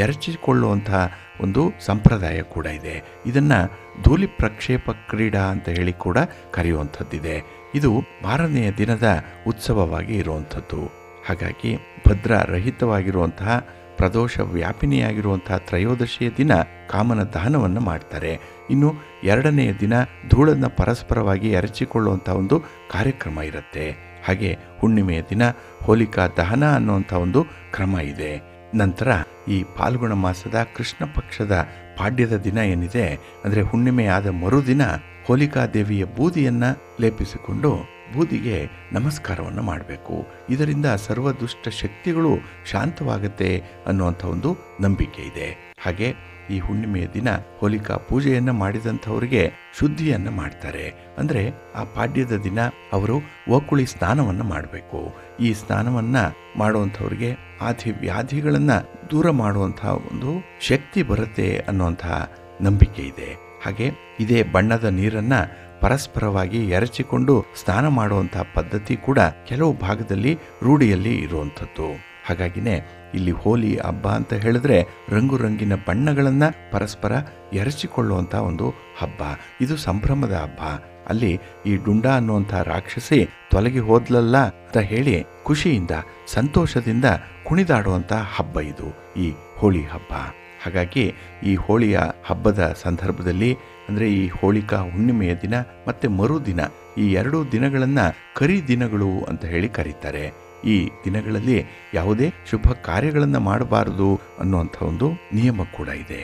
ಎರಚಿಕೊಳ್ಳುವಂತಹ ಒಂದು ಸಂಪ್ರದಾಯ ಕೂಡ ಇದೆ. ಇದನ್ನು ಧೂಳಿ ಪ್ರಕ್ಷೇಪ ಕ್ರೀಡಾ ಅಂತ ಹೇಳಿ ಕೂಡ ಕರೆಯುವಂಥದ್ದಿದೆ. ಇದು 6ನೆಯ ದಿನದ ಉತ್ಸವವಾಗಿ ಇರುವಂಥದ್ದು. ಹಾಗಾಗಿ ಭದ್ರರಹಿತವಾಗಿರುವಂತಹ ಪ್ರದೋಷ ವ್ಯಾಪಿನಿಯಾಗಿರುವಂತಹ ತ್ರಯೋದಶಿಯ ದಿನ ಕಾಮನ ದಹನವನ್ನು ಮಾಡ್ತಾರೆ. ಇನ್ನು 2ನೆಯ ದಿನ ಧೂಳನ್ನು ಪರಸ್ಪರವಾಗಿ ಎರಚಿಕೊಳ್ಳುವಂಥ ಒಂದು ಕಾರ್ಯಕ್ರಮ ಇರುತ್ತೆ. ಹಾಗೆ ಹುಣ್ಣಿಮೆಯ ದಿನ ಹೋಲಿಕಾ ದಹನ ಅನ್ನುವಂಥ ಒಂದು ಕ್ರಮ ಇದೆ. ನಂತರ ಈ ಫಾಲ್ಗುಣ ಮಾಸದ ಕೃಷ್ಣ ಪಕ್ಷದ ಪಾಡ್ಯದ ದಿನ ಏನಿದೆ, ಅಂದರೆ ಹುಣ್ಣಿಮೆಯಾದ ಮರುದಿನ ಹೋಲಿಕಾ ದೇವಿಯ ಬೂದಿಯನ್ನು ಲೇಪಿಸಿಕೊಂಡು ಬೂದಿಗೆ ನಮಸ್ಕಾರವನ್ನು ಮಾಡಬೇಕು. ಇದರಿಂದ ಸರ್ವ ದುಷ್ಟ ಶಕ್ತಿಗಳು ಶಾಂತವಾಗುತ್ತೆ ಅನ್ನುವಂಥ ಒಂದು ನಂಬಿಕೆ ಇದೆ. ಹಾಗೆ ಈ ಹುಣ್ಣಿಮೆಯ ದಿನ ಹೋಲಿಕಾ ಪೂಜೆಯನ್ನು ಮಾಡಿದಂಥವರಿಗೆ ಶುದ್ಧಿಯನ್ನು ಮಾಡ್ತಾರೆ. ಅಂದರೆ ಆ ಪಾಡ್ಯದ ದಿನ ಅವರು ಓಕುಳಿ ಸ್ನಾನವನ್ನು ಮಾಡಬೇಕು. ಈ ಸ್ನಾನವನ್ನು ಮಾಡುವಂಥವ್ರಿಗೆ ಆದಿ ವ್ಯಾಧಿಗಳನ್ನು ದೂರ ಮಾಡುವಂತಹ ಒಂದು ಶಕ್ತಿ ಬರುತ್ತೆ ಅನ್ನುವಂತಹ ನಂಬಿಕೆ ಇದೆ. ಹಾಗೆ ಇದೇ ಬಣ್ಣದ ನೀರನ್ನು ಪರಸ್ಪರವಾಗಿ ಎರಚಿಕೊಂಡು ಸ್ನಾನ ಮಾಡುವಂತಹ ಪದ್ಧತಿ ಕೂಡ ಕೆಲವು ಭಾಗದಲ್ಲಿ ರೂಢಿಯಲ್ಲಿ ಇರುವಂಥದ್ದು. ಹಾಗಾಗಿನೇ ಇಲ್ಲಿ ಹೋಲಿ ಹಬ್ಬ ಅಂತ ಹೇಳಿದ್ರೆ ರಂಗು ರಂಗಿನ ಬಣ್ಣಗಳನ್ನು ಪರಸ್ಪರ ಎರಚಿಕೊಳ್ಳುವಂಥ ಒಂದು ಹಬ್ಬ. ಇದು ಸಂಭ್ರಮದ ಹಬ್ಬ. ಅಲ್ಲಿ ಈ ಡುಂಡಾ ಅನ್ನುವಂಥ ರಾಕ್ಷಸಿ ತೊಲಗಿ ಹೋದ್ಲಲ್ಲ ಅಂತ ಹೇಳಿ ಖುಷಿಯಿಂದ ಸಂತೋಷದಿಂದ ಕುಣಿದಾಡುವಂಥ ಹಬ್ಬ ಇದು ಈ ಹೋಳಿ ಹಬ್ಬ. ಹಾಗಾಗಿ ಈ ಹೋಳಿಯ ಹಬ್ಬದ ಸಂದರ್ಭದಲ್ಲಿ, ಅಂದರೆ ಈ ಹೋಳಿಕಾ ಹುಣ್ಣಿಮೆಯ ದಿನ ಮತ್ತು ಮರುದಿನ, ಈ 2 ದಿನಗಳನ್ನು ಕರಿ ದಿನಗಳು ಅಂತ ಹೇಳಿ ಕರೀತಾರೆ. ಈ ದಿನಗಳಲ್ಲಿ ಯಾವುದೇ ಶುಭ ಕಾರ್ಯಗಳನ್ನು ಮಾಡಬಾರದು ಅನ್ನುವಂಥ ಒಂದು ನಿಯಮ ಕೂಡ ಇದೆ.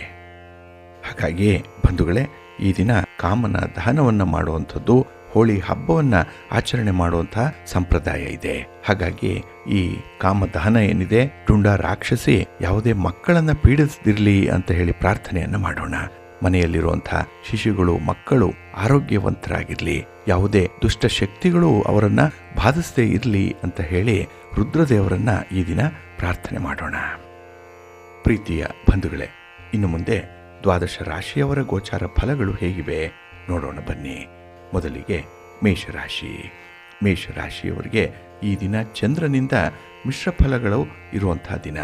ಹಾಗಾಗಿ ಬಂಧುಗಳೇ, ಈ ದಿನ ಕಾಮನ ದಹನವನ್ನು ಮಾಡುವಂಥದ್ದು, ಹೋಳಿ ಹಬ್ಬವನ್ನು ಆಚರಣೆ ಮಾಡುವಂಥ ಸಂಪ್ರದಾಯ ಇದೆ. ಹಾಗಾಗಿ ಈ ಕಾಮದಹನ ಏನಿದೆ, ಡುಂಡಾ ರಾಕ್ಷಸಿ ಯಾವುದೇ ಮಕ್ಕಳನ್ನು ಪೀಡಿಸದಿರಲಿ ಅಂತ ಹೇಳಿ ಪ್ರಾರ್ಥನೆಯನ್ನು ಮಾಡೋಣ. ಮನೆಯಲ್ಲಿರುವಂತಹ ಶಿಶುಗಳು, ಮಕ್ಕಳು ಆರೋಗ್ಯವಂತರಾಗಿರಲಿ, ಯಾವುದೇ ದುಷ್ಟ ಶಕ್ತಿಗಳು ಅವರನ್ನ ಬಾಧಿಸದೇ ಇರಲಿ ಅಂತ ಹೇಳಿ ರುದ್ರದೇವರನ್ನ ಈ ದಿನ ಪ್ರಾರ್ಥನೆ ಮಾಡೋಣ. ಪ್ರೀತಿಯ ಬಂಧುಗಳೇ, ಇನ್ನು ಮುಂದೆ 12 ರಾಶಿಯವರ ಗೋಚಾರ ಫಲಗಳು ಹೇಗಿವೆ ನೋಡೋಣ ಬನ್ನಿ. ಮೊದಲಿಗೆ ಮೇಷರಾಶಿ. ಮೇಷರಾಶಿಯವರಿಗೆ ಈ ದಿನ ಚಂದ್ರನಿಂದ ಮಿಶ್ರ ಫಲಗಳು ಇರುವಂತಹ ದಿನ.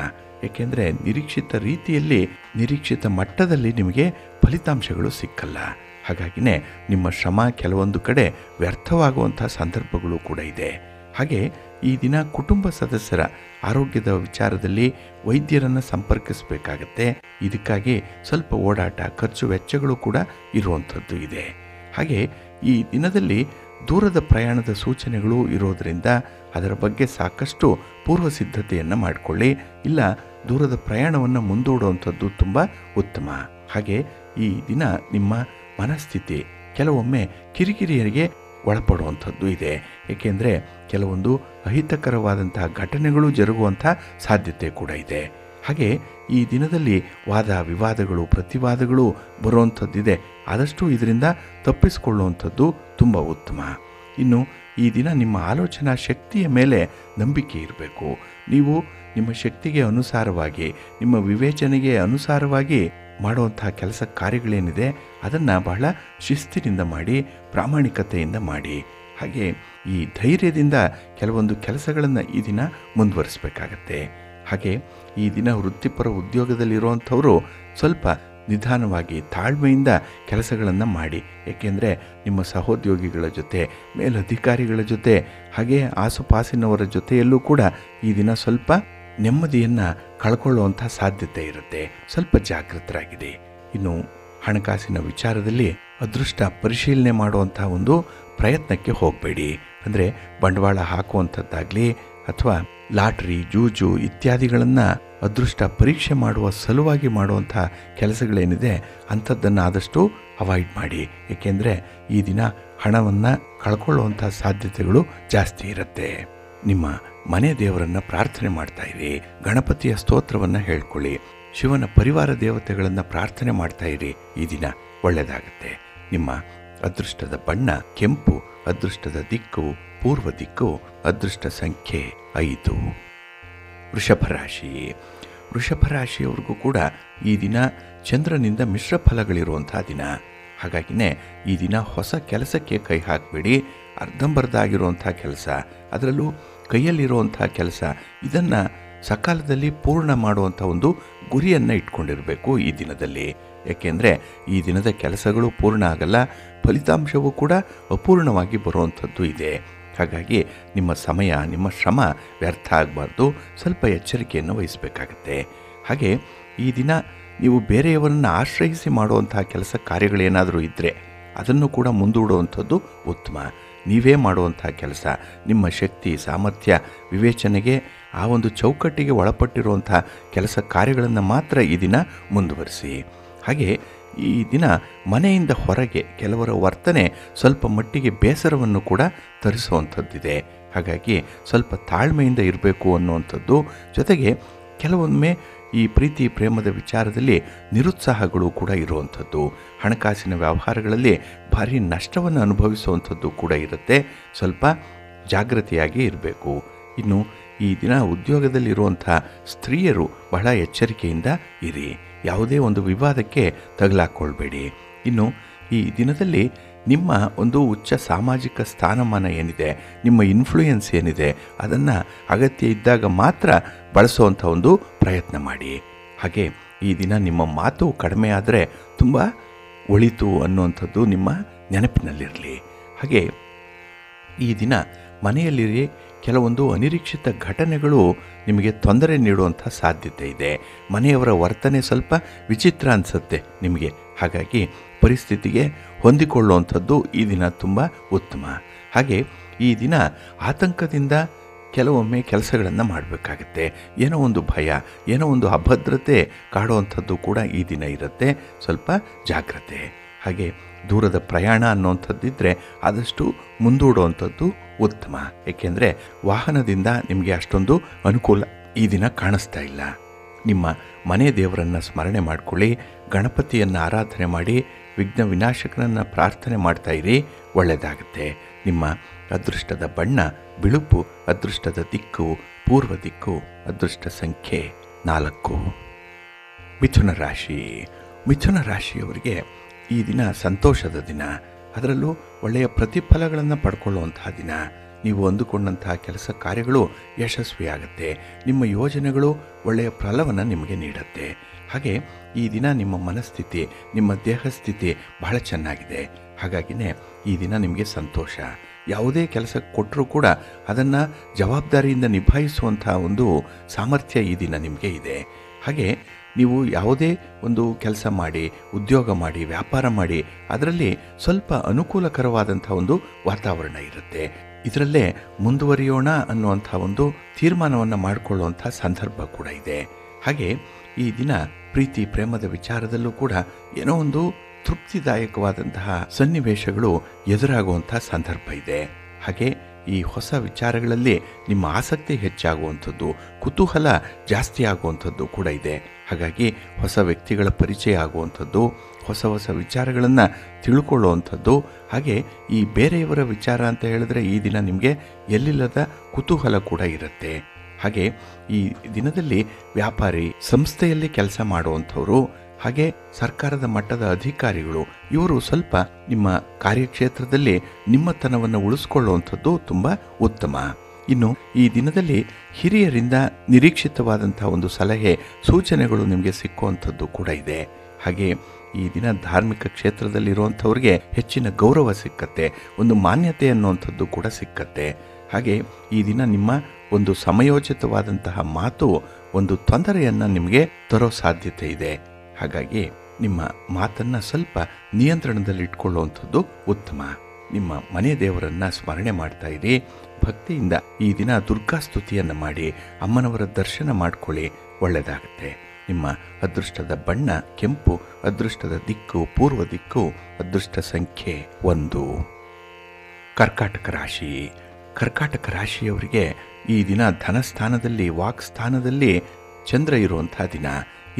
ಏಕೆಂದರೆ ನಿರೀಕ್ಷಿತ ರೀತಿಯಲ್ಲಿ, ನಿರೀಕ್ಷಿತ ಮಟ್ಟದಲ್ಲಿ ನಿಮಗೆ ಫಲಿತಾಂಶಗಳು ಸಿಕ್ಕಲ್ಲ. ಹಾಗಾಗಿನೇ ನಿಮ್ಮ ಶ್ರಮ ಕೆಲವೊಂದು ಕಡೆ ವ್ಯರ್ಥವಾಗುವಂಥ ಸಂದರ್ಭಗಳು ಕೂಡ ಇದೆ. ಹಾಗೆ ಈ ದಿನ ಕುಟುಂಬ ಸದಸ್ಯರ ಆರೋಗ್ಯದ ವಿಚಾರದಲ್ಲಿ ವೈದ್ಯರನ್ನು ಸಂಪರ್ಕಿಸಬೇಕಾಗತ್ತೆ. ಇದಕ್ಕಾಗಿ ಸ್ವಲ್ಪ ಓಡಾಟ, ಖರ್ಚು ವೆಚ್ಚಗಳು ಕೂಡ ಇರುವಂಥದ್ದು ಇದೆ. ಹಾಗೆ ಈ ದಿನದಲ್ಲಿ ದೂರದ ಪ್ರಯಾಣದ ಸೂಚನೆಗಳು ಇರೋದರಿಂದ ಅದರ ಬಗ್ಗೆ ಸಾಕಷ್ಟು ಪೂರ್ವ ಸಿದ್ಧತೆಯನ್ನು ಮಾಡಿಕೊಳ್ಳಿ. ಇಲ್ಲ, ದೂರದ ಪ್ರಯಾಣವನ್ನು ಮುಂದೂಡುವಂಥದ್ದು ತುಂಬ ಉತ್ತಮ. ಹಾಗೆ ಈ ದಿನ ನಿಮ್ಮ ಮನಸ್ಥಿತಿ ಕೆಲವೊಮ್ಮೆ ಕಿರಿಕಿರಿಯರಿಗೆ ಒಳಪಡುವಂಥದ್ದು ಇದೆ. ಏಕೆಂದರೆ ಕೆಲವೊಂದು ಅಹಿತಕರವಾದಂತಹ ಘಟನೆಗಳು ಜರುಗುವಂಥ ಸಾಧ್ಯತೆ ಕೂಡ ಇದೆ. ಹಾಗೆ ಈ ದಿನದಲ್ಲಿ ವಾದ ವಿವಾದಗಳು, ಪ್ರತಿವಾದಗಳು ಬರುವಂಥದ್ದಿದೆ. ಆದಷ್ಟು ಇದರಿಂದ ತಪ್ಪಿಸಿಕೊಳ್ಳುವಂಥದ್ದು ತುಂಬ ಉತ್ತಮ. ಇನ್ನು ಈ ದಿನ ನಿಮ್ಮ ಆಲೋಚನಾ ಶಕ್ತಿಯ ಮೇಲೆ ನಂಬಿಕೆ ಇರಬೇಕು. ನೀವು ನಿಮ್ಮ ಶಕ್ತಿಗೆ ಅನುಸಾರವಾಗಿ, ನಿಮ್ಮ ವಿವೇಚನೆಗೆ ಅನುಸಾರವಾಗಿ ಮಾಡುವಂತಹ ಕೆಲಸ ಕಾರ್ಯಗಳೇನಿದೆ ಅದನ್ನು ಬಹಳ ಶಿಸ್ತಿನಿಂದ ಮಾಡಿ, ಪ್ರಾಮಾಣಿಕತೆಯಿಂದ ಮಾಡಿ. ಹಾಗೆ ಈ ಧೈರ್ಯದಿಂದ ಕೆಲವೊಂದು ಕೆಲಸಗಳನ್ನು ಈ ದಿನ ಮುಂದುವರಿಸಬೇಕಾಗತ್ತೆ. ಹಾಗೆ ಈ ದಿನ ವೃತ್ತಿಪರ ಉದ್ಯೋಗದಲ್ಲಿರುವಂಥವರು ಸ್ವಲ್ಪ ನಿಧಾನವಾಗಿ ತಾಳ್ಮೆಯಿಂದ ಕೆಲಸಗಳನ್ನು ಮಾಡಿ. ಏಕೆಂದರೆ ನಿಮ್ಮ ಸಹೋದ್ಯೋಗಿಗಳ ಜೊತೆ, ಮೇಲಧಿಕಾರಿಗಳ ಜೊತೆ, ಹಾಗೆ ಆಸುಪಾಸಿನವರ ಜೊತೆಯಲ್ಲೂ ಕೂಡ ಈ ದಿನ ಸ್ವಲ್ಪ ನೆಮ್ಮದಿಯನ್ನು ಕಳ್ಕೊಳ್ಳುವಂಥ ಸಾಧ್ಯತೆ ಇರುತ್ತೆ. ಸ್ವಲ್ಪ ಜಾಗೃತರಾಗಿದೆ. ಇನ್ನು ಹಣಕಾಸಿನ ವಿಚಾರದಲ್ಲಿ ಅದೃಷ್ಟ ಪರಿಶೀಲನೆ ಮಾಡುವಂಥ ಒಂದು ಪ್ರಯತ್ನಕ್ಕೆ ಹೋಗಬೇಡಿ. ಅಂದರೆ ಬಂಡವಾಳ ಹಾಕುವಂಥದ್ದಾಗಲಿ ಅಥವಾ ಲಾಟ್ರಿ, ಜೂಜು ಇತ್ಯಾದಿಗಳನ್ನು ಅದೃಷ್ಟ ಪರೀಕ್ಷೆ ಮಾಡುವ ಸಲುವಾಗಿ ಮಾಡುವಂಥ ಕೆಲಸಗಳೇನಿದೆ ಅಂಥದ್ದನ್ನು ಆದಷ್ಟು ಅವಾಯ್ಡ್ ಮಾಡಿ. ಏಕೆಂದರೆ ಈ ದಿನ ಹಣವನ್ನು ಕಳ್ಕೊಳ್ಳುವಂಥ ಸಾಧ್ಯತೆಗಳು ಜಾಸ್ತಿ ಇರುತ್ತೆ. ನಿಮ್ಮ ಮನೆ ದೇವರನ್ನು ಪ್ರಾರ್ಥನೆ ಮಾಡ್ತಾ ಇರಿ. ಗಣಪತಿಯ ಸ್ತೋತ್ರವನ್ನು ಹೇಳ್ಕೊಳ್ಳಿ. ಶಿವನ ಪರಿವಾರ ದೇವತೆಗಳನ್ನು ಪ್ರಾರ್ಥನೆ ಮಾಡ್ತಾ ಇರಿ. ಈ ದಿನ ಒಳ್ಳೆಯದಾಗುತ್ತೆ. ನಿಮ್ಮ ಅದೃಷ್ಟದ ಬಣ್ಣ ಕೆಂಪು, ಅದೃಷ್ಟದ ದಿಕ್ಕು ಪೂರ್ವ ದಿಕ್ಕು, ಅದೃಷ್ಟ ಸಂಖ್ಯೆ 5. ವೃಷಭ ರಾಶಿ. ವೃಷಭ ರಾಶಿಯವ್ರಿಗೂ ಕೂಡ ಈ ದಿನ ಚಂದ್ರನಿಂದ ಮಿಶ್ರ ಫಲಗಳಿರುವಂಥ ದಿನ. ಹಾಗಾಗಿನೇ ಈ ದಿನ ಹೊಸ ಕೆಲಸಕ್ಕೆ ಕೈ ಹಾಕಬೇಡಿ. ಅರ್ಧಂಬರ್ಧ ಆಗಿರುವಂಥ ಕೆಲಸ, ಅದರಲ್ಲೂ ಕೈಯಲ್ಲಿರುವಂಥ ಕೆಲಸ, ಇದನ್ನು ಸಕಾಲದಲ್ಲಿ ಪೂರ್ಣ ಮಾಡುವಂಥ ಒಂದು ಗುರಿಯನ್ನು ಇಟ್ಕೊಂಡಿರಬೇಕು ಈ ದಿನದಲ್ಲಿ. ಏಕೆಂದರೆ ಈ ದಿನದ ಕೆಲಸಗಳು ಪೂರ್ಣ ಆಗಲ್ಲ, ಫಲಿತಾಂಶವೂ ಕೂಡ ಅಪೂರ್ಣವಾಗಿ ಬರುವಂಥದ್ದು ಇದೆ. ಹಾಗಾಗಿ ನಿಮ್ಮ ಸಮಯ, ನಿಮ್ಮ ಶ್ರಮ ವ್ಯರ್ಥ ಆಗಬಾರ್ದು. ಸ್ವಲ್ಪ ಎಚ್ಚರಿಕೆಯನ್ನು ವಹಿಸಬೇಕಾಗತ್ತೆ. ಹಾಗೆ ಈ ದಿನ ನೀವು ಬೇರೆಯವರನ್ನು ಆಶ್ರಯಿಸಿ ಮಾಡುವಂತಹ ಕೆಲಸ ಕಾರ್ಯಗಳೇನಾದರೂ ಇದ್ದರೆ ಅದನ್ನು ಕೂಡ ಮುಂದೂಡುವಂಥದ್ದು ಉತ್ತಮ. ನೀವೇ ಮಾಡುವಂಥ ಕೆಲಸ, ನಿಮ್ಮ ಶಕ್ತಿ, ಸಾಮರ್ಥ್ಯ, ವಿವೇಚನೆಗೆ ಆ ಒಂದು ಚೌಕಟ್ಟಿಗೆ ಒಳಪಟ್ಟಿರುವಂಥ ಕೆಲಸ ಕಾರ್ಯಗಳನ್ನು ಮಾತ್ರ ಈ ದಿನ ಮುಂದುವರಿಸಿ. ಹಾಗೆ ಈ ದಿನ ಮನೆಯಿಂದ ಹೊರಗೆ ಕೆಲವರ ವರ್ತನೆ ಸ್ವಲ್ಪ ಮಟ್ಟಿಗೆ ಬೇಸರವನ್ನು ಕೂಡ ತರಿಸುವಂಥದ್ದಿದೆ. ಹಾಗಾಗಿ ಸ್ವಲ್ಪ ತಾಳ್ಮೆಯಿಂದ ಇರಬೇಕು ಅನ್ನುವಂಥದ್ದು. ಜೊತೆಗೆ ಕೆಲವೊಮ್ಮೆ ಈ ಪ್ರೀತಿ ಪ್ರೇಮದ ವಿಚಾರದಲ್ಲಿ ನಿರುತ್ಸಾಹಗಳು ಕೂಡ ಇರುವಂಥದ್ದು. ಹಣಕಾಸಿನ ವ್ಯವಹಾರಗಳಲ್ಲಿ ಭಾರಿ ನಷ್ಟವನ್ನು ಅನುಭವಿಸುವಂಥದ್ದು ಕೂಡ ಇರುತ್ತೆ. ಸ್ವಲ್ಪ ಜಾಗೃತಿಯಾಗಿ ಇರಬೇಕು. ಇನ್ನು ಈ ದಿನ ಉದ್ಯೋಗದಲ್ಲಿರುವಂಥ ಸ್ತ್ರೀಯರು ಬಹಳ ಎಚ್ಚರಿಕೆಯಿಂದ ಇರಿ. ಯಾವುದೇ ಒಂದು ವಿವಾದಕ್ಕೆ ತಗಲಾಕೊಳ್ಬೇಡಿ. ಇನ್ನು ಈ ದಿನದಲ್ಲಿ ನಿಮ್ಮ ಒಂದು ಉಚ್ಚ ಸಾಮಾಜಿಕ ಸ್ಥಾನಮಾನ ಏನಿದೆ, ನಿಮ್ಮ ಇನ್ಫ್ಲೂಯೆನ್ಸ್ ಏನಿದೆ, ಅದನ್ನು ಅಗತ್ಯ ಇದ್ದಾಗ ಮಾತ್ರ ಬಳಸುವಂಥ ಒಂದು ಪ್ರಯತ್ನ ಮಾಡಿ. ಹಾಗೆ ಈ ದಿನ ನಿಮ್ಮ ಮಾತು ಕಡಿಮೆ ಆದರೆ ತುಂಬ ಒಳಿತು ಅನ್ನುವಂಥದ್ದು ನಿಮ್ಮ ನೆನಪಿನಲ್ಲಿರಲಿ. ಹಾಗೆ ಈ ದಿನ ಮನೆಯಲ್ಲಿರಿ. ಕೆಲವೊಂದು ಅನಿರೀಕ್ಷಿತ ಘಟನೆಗಳು ನಿಮಗೆ ತೊಂದರೆ ನೀಡುವಂಥ ಸಾಧ್ಯತೆ ಇದೆ. ಮನೆಯವರ ವರ್ತನೆ ಸ್ವಲ್ಪ ವಿಚಿತ್ರ ಅನಿಸುತ್ತೆ ನಿಮಗೆ. ಹಾಗಾಗಿ ಪರಿಸ್ಥಿತಿಗೆ ಹೊಂದಿಕೊಳ್ಳುವಂಥದ್ದು ಈ ದಿನ ತುಂಬ ಉತ್ತಮ. ಹಾಗೆ ಈ ದಿನ ಆತಂಕದಿಂದ ಕೆಲವೊಮ್ಮೆ ಕೆಲಸಗಳನ್ನು ಮಾಡಬೇಕಾಗತ್ತೆ. ಏನೋ ಒಂದು ಭಯ, ಏನೋ ಒಂದು ಅಭದ್ರತೆ ಕಾಡುವಂಥದ್ದು ಕೂಡ ಈ ದಿನ ಇರುತ್ತೆ. ಸ್ವಲ್ಪ ಜಾಗ್ರತೆ. ಹಾಗೆ ದೂರದ ಪ್ರಯಾಣ ಅನ್ನುವಂಥದ್ದಿದ್ದರೆ ಆದಷ್ಟು ಮುಂದೂಡುವಂಥದ್ದು ಉತ್ತಮ. ಏಕೆಂದರೆ ವಾಹನದಿಂದ ನಿಮಗೆ ಅಷ್ಟೊಂದು ಅನುಕೂಲ ಈ ದಿನ ಕಾಣಿಸ್ತಾ ಇಲ್ಲ. ನಿಮ್ಮ ಮನೆ ದೇವರನ್ನು ಸ್ಮರಣೆ ಮಾಡಿಕೊಳ್ಳಿ. ಗಣಪತಿಯನ್ನು ಆರಾಧನೆ ಮಾಡಿ, ವಿಘ್ನ ವಿನಾಶಕನನ್ನು ಪ್ರಾರ್ಥನೆ ಮಾಡ್ತಾ ಇರಿ. ಒಳ್ಳೆಯದಾಗುತ್ತೆ. ನಿಮ್ಮ ಅದೃಷ್ಟದ ಬಣ್ಣ ಬಿಳುಪು, ಅದೃಷ್ಟದ ದಿಕ್ಕು ಪೂರ್ವ ದಿಕ್ಕು, ಅದೃಷ್ಟ ಸಂಖ್ಯೆ 4. ಮಿಥುನ ರಾಶಿ. ಮಿಥುನ ರಾಶಿಯವರಿಗೆ ಈ ದಿನ ಸಂತೋಷದ ದಿನ. ಅದರಲ್ಲೂ ಒಳ್ಳೆಯ ಪ್ರತಿಫಲಗಳನ್ನು ಪಡ್ಕೊಳ್ಳುವಂತಹ ದಿನ. ನೀವು ಅಂದುಕೊಂಡಂತಹ ಕೆಲಸ ಕಾರ್ಯಗಳು ಯಶಸ್ವಿಯಾಗುತ್ತೆ. ನಿಮ್ಮ ಯೋಜನೆಗಳು ಒಳ್ಳೆಯ ಫಲವನ್ನು ನಿಮಗೆ ನೀಡುತ್ತೆ. ಹಾಗೆ ಈ ದಿನ ನಿಮ್ಮ ಮನಸ್ಥಿತಿ, ನಿಮ್ಮ ದೇಹಸ್ಥಿತಿ ಬಹಳ ಚೆನ್ನಾಗಿದೆ. ಹಾಗಾಗಿನೇ ಈ ದಿನ ನಿಮಗೆ ಸಂತೋಷ. ಯಾವುದೇ ಕೆಲಸ ಕೊಟ್ಟರೂ ಕೂಡ ಅದನ್ನು ಜವಾಬ್ದಾರಿಯಿಂದ ನಿಭಾಯಿಸುವಂಥ ಒಂದು ಸಾಮರ್ಥ್ಯ ಈ ದಿನ ನಿಮಗೆ ಇದೆ. ಹಾಗೆ ನೀವು ಯಾವುದೇ ಒಂದು ಕೆಲಸ ಮಾಡಿ, ಉದ್ಯೋಗ ಮಾಡಿ, ವ್ಯಾಪಾರ ಮಾಡಿ, ಅದರಲ್ಲಿ ಸ್ವಲ್ಪ ಅನುಕೂಲಕರವಾದಂಥ ಒಂದು ವಾತಾವರಣ ಇರುತ್ತೆ. ಇದರಲ್ಲೇ ಮುಂದುವರಿಯೋಣ ಅನ್ನುವಂಥ ಒಂದು ತೀರ್ಮಾನವನ್ನು ಮಾಡಿಕೊಳ್ಳುವಂಥ ಸಂದರ್ಭ ಕೂಡ ಇದೆ. ಹಾಗೆ ಈ ದಿನ ಪ್ರೀತಿ ಪ್ರೇಮದ ವಿಚಾರದಲ್ಲೂ ಕೂಡ ಏನೋ ಒಂದು ತೃಪ್ತಿದಾಯಕವಾದಂತಹ ಸನ್ನಿವೇಶಗಳು ಎದುರಾಗುವಂಥ ಸಂದರ್ಭ ಇದೆ. ಹಾಗೆ ಈ ಹೊಸ ವಿಚಾರಗಳಲ್ಲಿ ನಿಮ್ಮ ಆಸಕ್ತಿ ಹೆಚ್ಚಾಗುವಂಥದ್ದು, ಕುತೂಹಲ ಜಾಸ್ತಿ ಆಗುವಂಥದ್ದು ಕೂಡ ಇದೆ. ಹಾಗಾಗಿ ಹೊಸ ವ್ಯಕ್ತಿಗಳ ಪರಿಚಯ ಆಗುವಂಥದ್ದು, ಹೊಸ ಹೊಸ ವಿಚಾರಗಳನ್ನು ತಿಳ್ಕೊಳ್ಳುವಂಥದ್ದು, ಹಾಗೆ ಈ ಬೇರೆಯವರ ವಿಚಾರ ಅಂತ ಹೇಳಿದ್ರೆ ಈ ದಿನ ನಿಮಗೆ ಎಲ್ಲಿಲ್ಲದ ಕುತೂಹಲ ಕೂಡ ಇರುತ್ತೆ. ಹಾಗೆ ಈ ದಿನದಲ್ಲಿ ವ್ಯಾಪಾರಿ, ಸಂಸ್ಥೆಯಲ್ಲಿ ಕೆಲಸ ಮಾಡುವಂಥವರು, ಹಾಗೆ ಸರ್ಕಾರದ ಮಟ್ಟದ ಅಧಿಕಾರಿಗಳು ಇವರು ಸ್ವಲ್ಪ ನಿಮ್ಮ ಕಾರ್ಯಕ್ಷೇತ್ರದಲ್ಲಿ ನಿಮ್ಮತನವನ್ನು ಉಳಿಸ್ಕೊಳ್ಳುವಂಥದ್ದು ತುಂಬ ಉತ್ತಮ. ಇನ್ನು ಈ ದಿನದಲ್ಲಿ ಹಿರಿಯರಿಂದ ನಿರೀಕ್ಷಿತವಾದಂತಹ ಒಂದು ಸಲಹೆ ಸೂಚನೆಗಳು ನಿಮಗೆ ಸಿಕ್ಕುವಂಥದ್ದು ಕೂಡ ಇದೆ. ಹಾಗೆ ಈ ದಿನ ಧಾರ್ಮಿಕ ಕ್ಷೇತ್ರದಲ್ಲಿರುವಂಥವ್ರಿಗೆ ಹೆಚ್ಚಿನ ಗೌರವ ಸಿಕ್ಕತ್ತೆ, ಒಂದು ಮಾನ್ಯತೆ ಅನ್ನುವಂಥದ್ದು ಕೂಡ ಸಿಕ್ಕತ್ತೆ. ಹಾಗೆ ಈ ದಿನ ನಿಮ್ಮ ಒಂದು ಸಮಯೋಚಿತವಾದಂತಹ ಮಾತು ಒಂದು ತೊಂದರೆಯನ್ನು ನಿಮಗೆ ತರೋ ಸಾಧ್ಯತೆ ಇದೆ. ಹಾಗಾಗಿ ನಿಮ್ಮ ಮಾತನ್ನು ಸ್ವಲ್ಪ ನಿಯಂತ್ರಣದಲ್ಲಿಟ್ಕೊಳ್ಳುವಂಥದ್ದು ಉತ್ತಮ. ನಿಮ್ಮ ಮನೆ ದೇವರನ್ನು ಸ್ಮರಣೆ ಮಾಡ್ತಾ ಇರಿ. ಭಕ್ತಿಯಿಂದ ಈ ದಿನ ದುರ್ಗಾ ಸ್ತುತಿಯನ್ನು ಮಾಡಿ ಅಮ್ಮನವರ ದರ್ಶನ ಮಾಡ್ಕೊಳ್ಳಿ, ಒಳ್ಳೆಯದಾಗುತ್ತೆ. ನಿಮ್ಮ ಅದೃಷ್ಟದ ಬಣ್ಣ ಕೆಂಪು, ಅದೃಷ್ಟದ ದಿಕ್ಕು ಪೂರ್ವ ದಿಕ್ಕು, ಅದೃಷ್ಟ ಸಂಖ್ಯೆ 1. ಕರ್ಕಾಟಕ ರಾಶಿ. ಕರ್ಕಾಟಕ ರಾಶಿಯವರಿಗೆ ಈ ದಿನ ಧನಸ್ಥಾನದಲ್ಲಿ ವಾಕ್ಸ್ಥಾನದಲ್ಲಿ ಚಂದ್ರ ಇರುವಂಥ ದಿನ.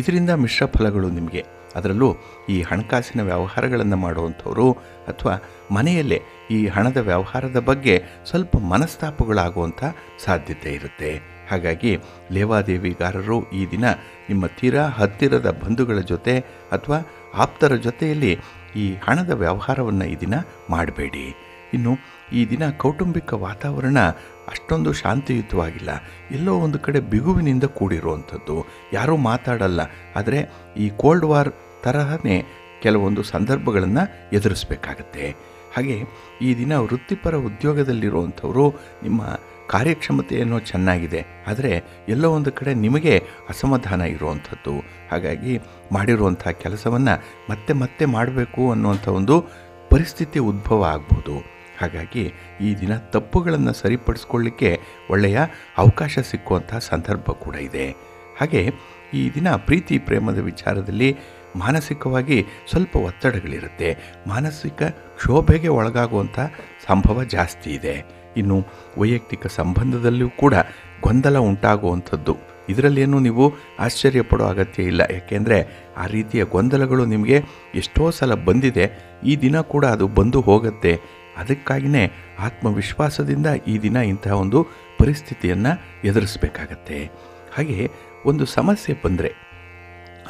ಇದರಿಂದ ಮಿಶ್ರ ಫಲಗಳು ನಿಮಗೆ. ಅದರಲ್ಲೂ ಈ ಹಣಕಾಸಿನ ವ್ಯವಹಾರಗಳನ್ನು ಮಾಡುವಂಥವರು ಅಥವಾ ಮನೆಯಲ್ಲೇ ಈ ಹಣದ ವ್ಯವಹಾರದ ಬಗ್ಗೆ ಸ್ವಲ್ಪ ಮನಸ್ತಾಪಗಳಾಗುವಂಥ ಸಾಧ್ಯತೆ ಇರುತ್ತೆ. ಹಾಗಾಗಿ ಲೇವಾದೇವಿಗಾರರು ಈ ದಿನ ನಿಮ್ಮ ತೀರಾ ಹತ್ತಿರದ ಬಂಧುಗಳ ಜೊತೆ ಅಥವಾ ಆಪ್ತರ ಜೊತೆಯಲ್ಲಿ ಈ ಹಣದ ವ್ಯವಹಾರವನ್ನು ಈ ದಿನ ಮಾಡಬೇಡಿ. ಇನ್ನು ಈ ದಿನ ಕೌಟುಂಬಿಕ ವಾತಾವರಣ ಅಷ್ಟೊಂದು ಶಾಂತಿಯುತವಾಗಿಲ್ಲ. ಎಲ್ಲೋ ಒಂದು ಕಡೆ ಬಿಗುವಿನಿಂದ ಕೂಡಿರುವಂಥದ್ದು, ಯಾರೂ ಮಾತಾಡಲ್ಲ. ಆದರೆ ಈ ಕೋಲ್ಡ್ ವಾರ್ ತರಹನೇ ಕೆಲವೊಂದು ಸಂದರ್ಭಗಳನ್ನು ಎದುರಿಸಬೇಕಾಗತ್ತೆ. ಹಾಗೆ ಈ ದಿನ ವೃತ್ತಿಪರ ಉದ್ಯೋಗದಲ್ಲಿರುವಂಥವರು ನಿಮ್ಮ ಕಾರ್ಯಕ್ಷಮತೆಯೇನೋ ಚೆನ್ನಾಗಿದೆ, ಆದರೆ ಎಲ್ಲೋ ಒಂದು ಕಡೆ ನಿಮಗೆ ಅಸಮಾಧಾನ ಇರುವಂಥದ್ದು. ಹಾಗಾಗಿ ಮಾಡಿರುವಂಥ ಕೆಲಸವನ್ನು ಮತ್ತೆ ಮತ್ತೆ ಮಾಡಬೇಕು ಅನ್ನುವಂಥ ಒಂದು ಪರಿಸ್ಥಿತಿ ಉದ್ಭವ ಆಗ್ಬೋದು. ಹಾಗಾಗಿ ಈ ದಿನ ತಪ್ಪುಗಳನ್ನು ಸರಿಪಡಿಸ್ಕೊಳ್ಳಿಕ್ಕೆ ಒಳ್ಳೆಯ ಅವಕಾಶ ಸಿಕ್ಕುವಂಥ ಸಂದರ್ಭ ಕೂಡ ಇದೆ. ಹಾಗೆ ಈ ದಿನ ಪ್ರೀತಿ ಪ್ರೇಮದ ವಿಚಾರದಲ್ಲಿ ಮಾನಸಿಕವಾಗಿ ಸ್ವಲ್ಪ ಒತ್ತಡಗಳಿರುತ್ತೆ. ಮಾನಸಿಕ ಕ್ಷೋಭೆಗೆ ಒಳಗಾಗುವಂಥ ಸಂಭವ ಜಾಸ್ತಿ ಇದೆ. ಇನ್ನು ವೈಯಕ್ತಿಕ ಸಂಬಂಧದಲ್ಲೂ ಕೂಡ ಗೊಂದಲ ಉಂಟಾಗುವಂಥದ್ದು. ಇದರಲ್ಲೇನೂ ನೀವು ಆಶ್ಚರ್ಯ ಪಡೋ ಅಗತ್ಯ ಇಲ್ಲ. ಯಾಕೆಂದರೆ ಆ ರೀತಿಯ ಗೊಂದಲಗಳು ನಿಮಗೆ ಎಷ್ಟೋ ಸಲ ಬಂದಿದೆ. ಈ ದಿನ ಕೂಡ ಅದು ಬಂದು ಹೋಗುತ್ತೆ. ಅದಕ್ಕಾಗಿಯೇ ಆತ್ಮವಿಶ್ವಾಸದಿಂದ ಈ ದಿನ ಇಂತಹ ಒಂದು ಪರಿಸ್ಥಿತಿಯನ್ನು ಎದುರಿಸಬೇಕಾಗತ್ತೆ. ಹಾಗೆ ಒಂದು ಸಮಸ್ಯೆ ಬಂದರೆ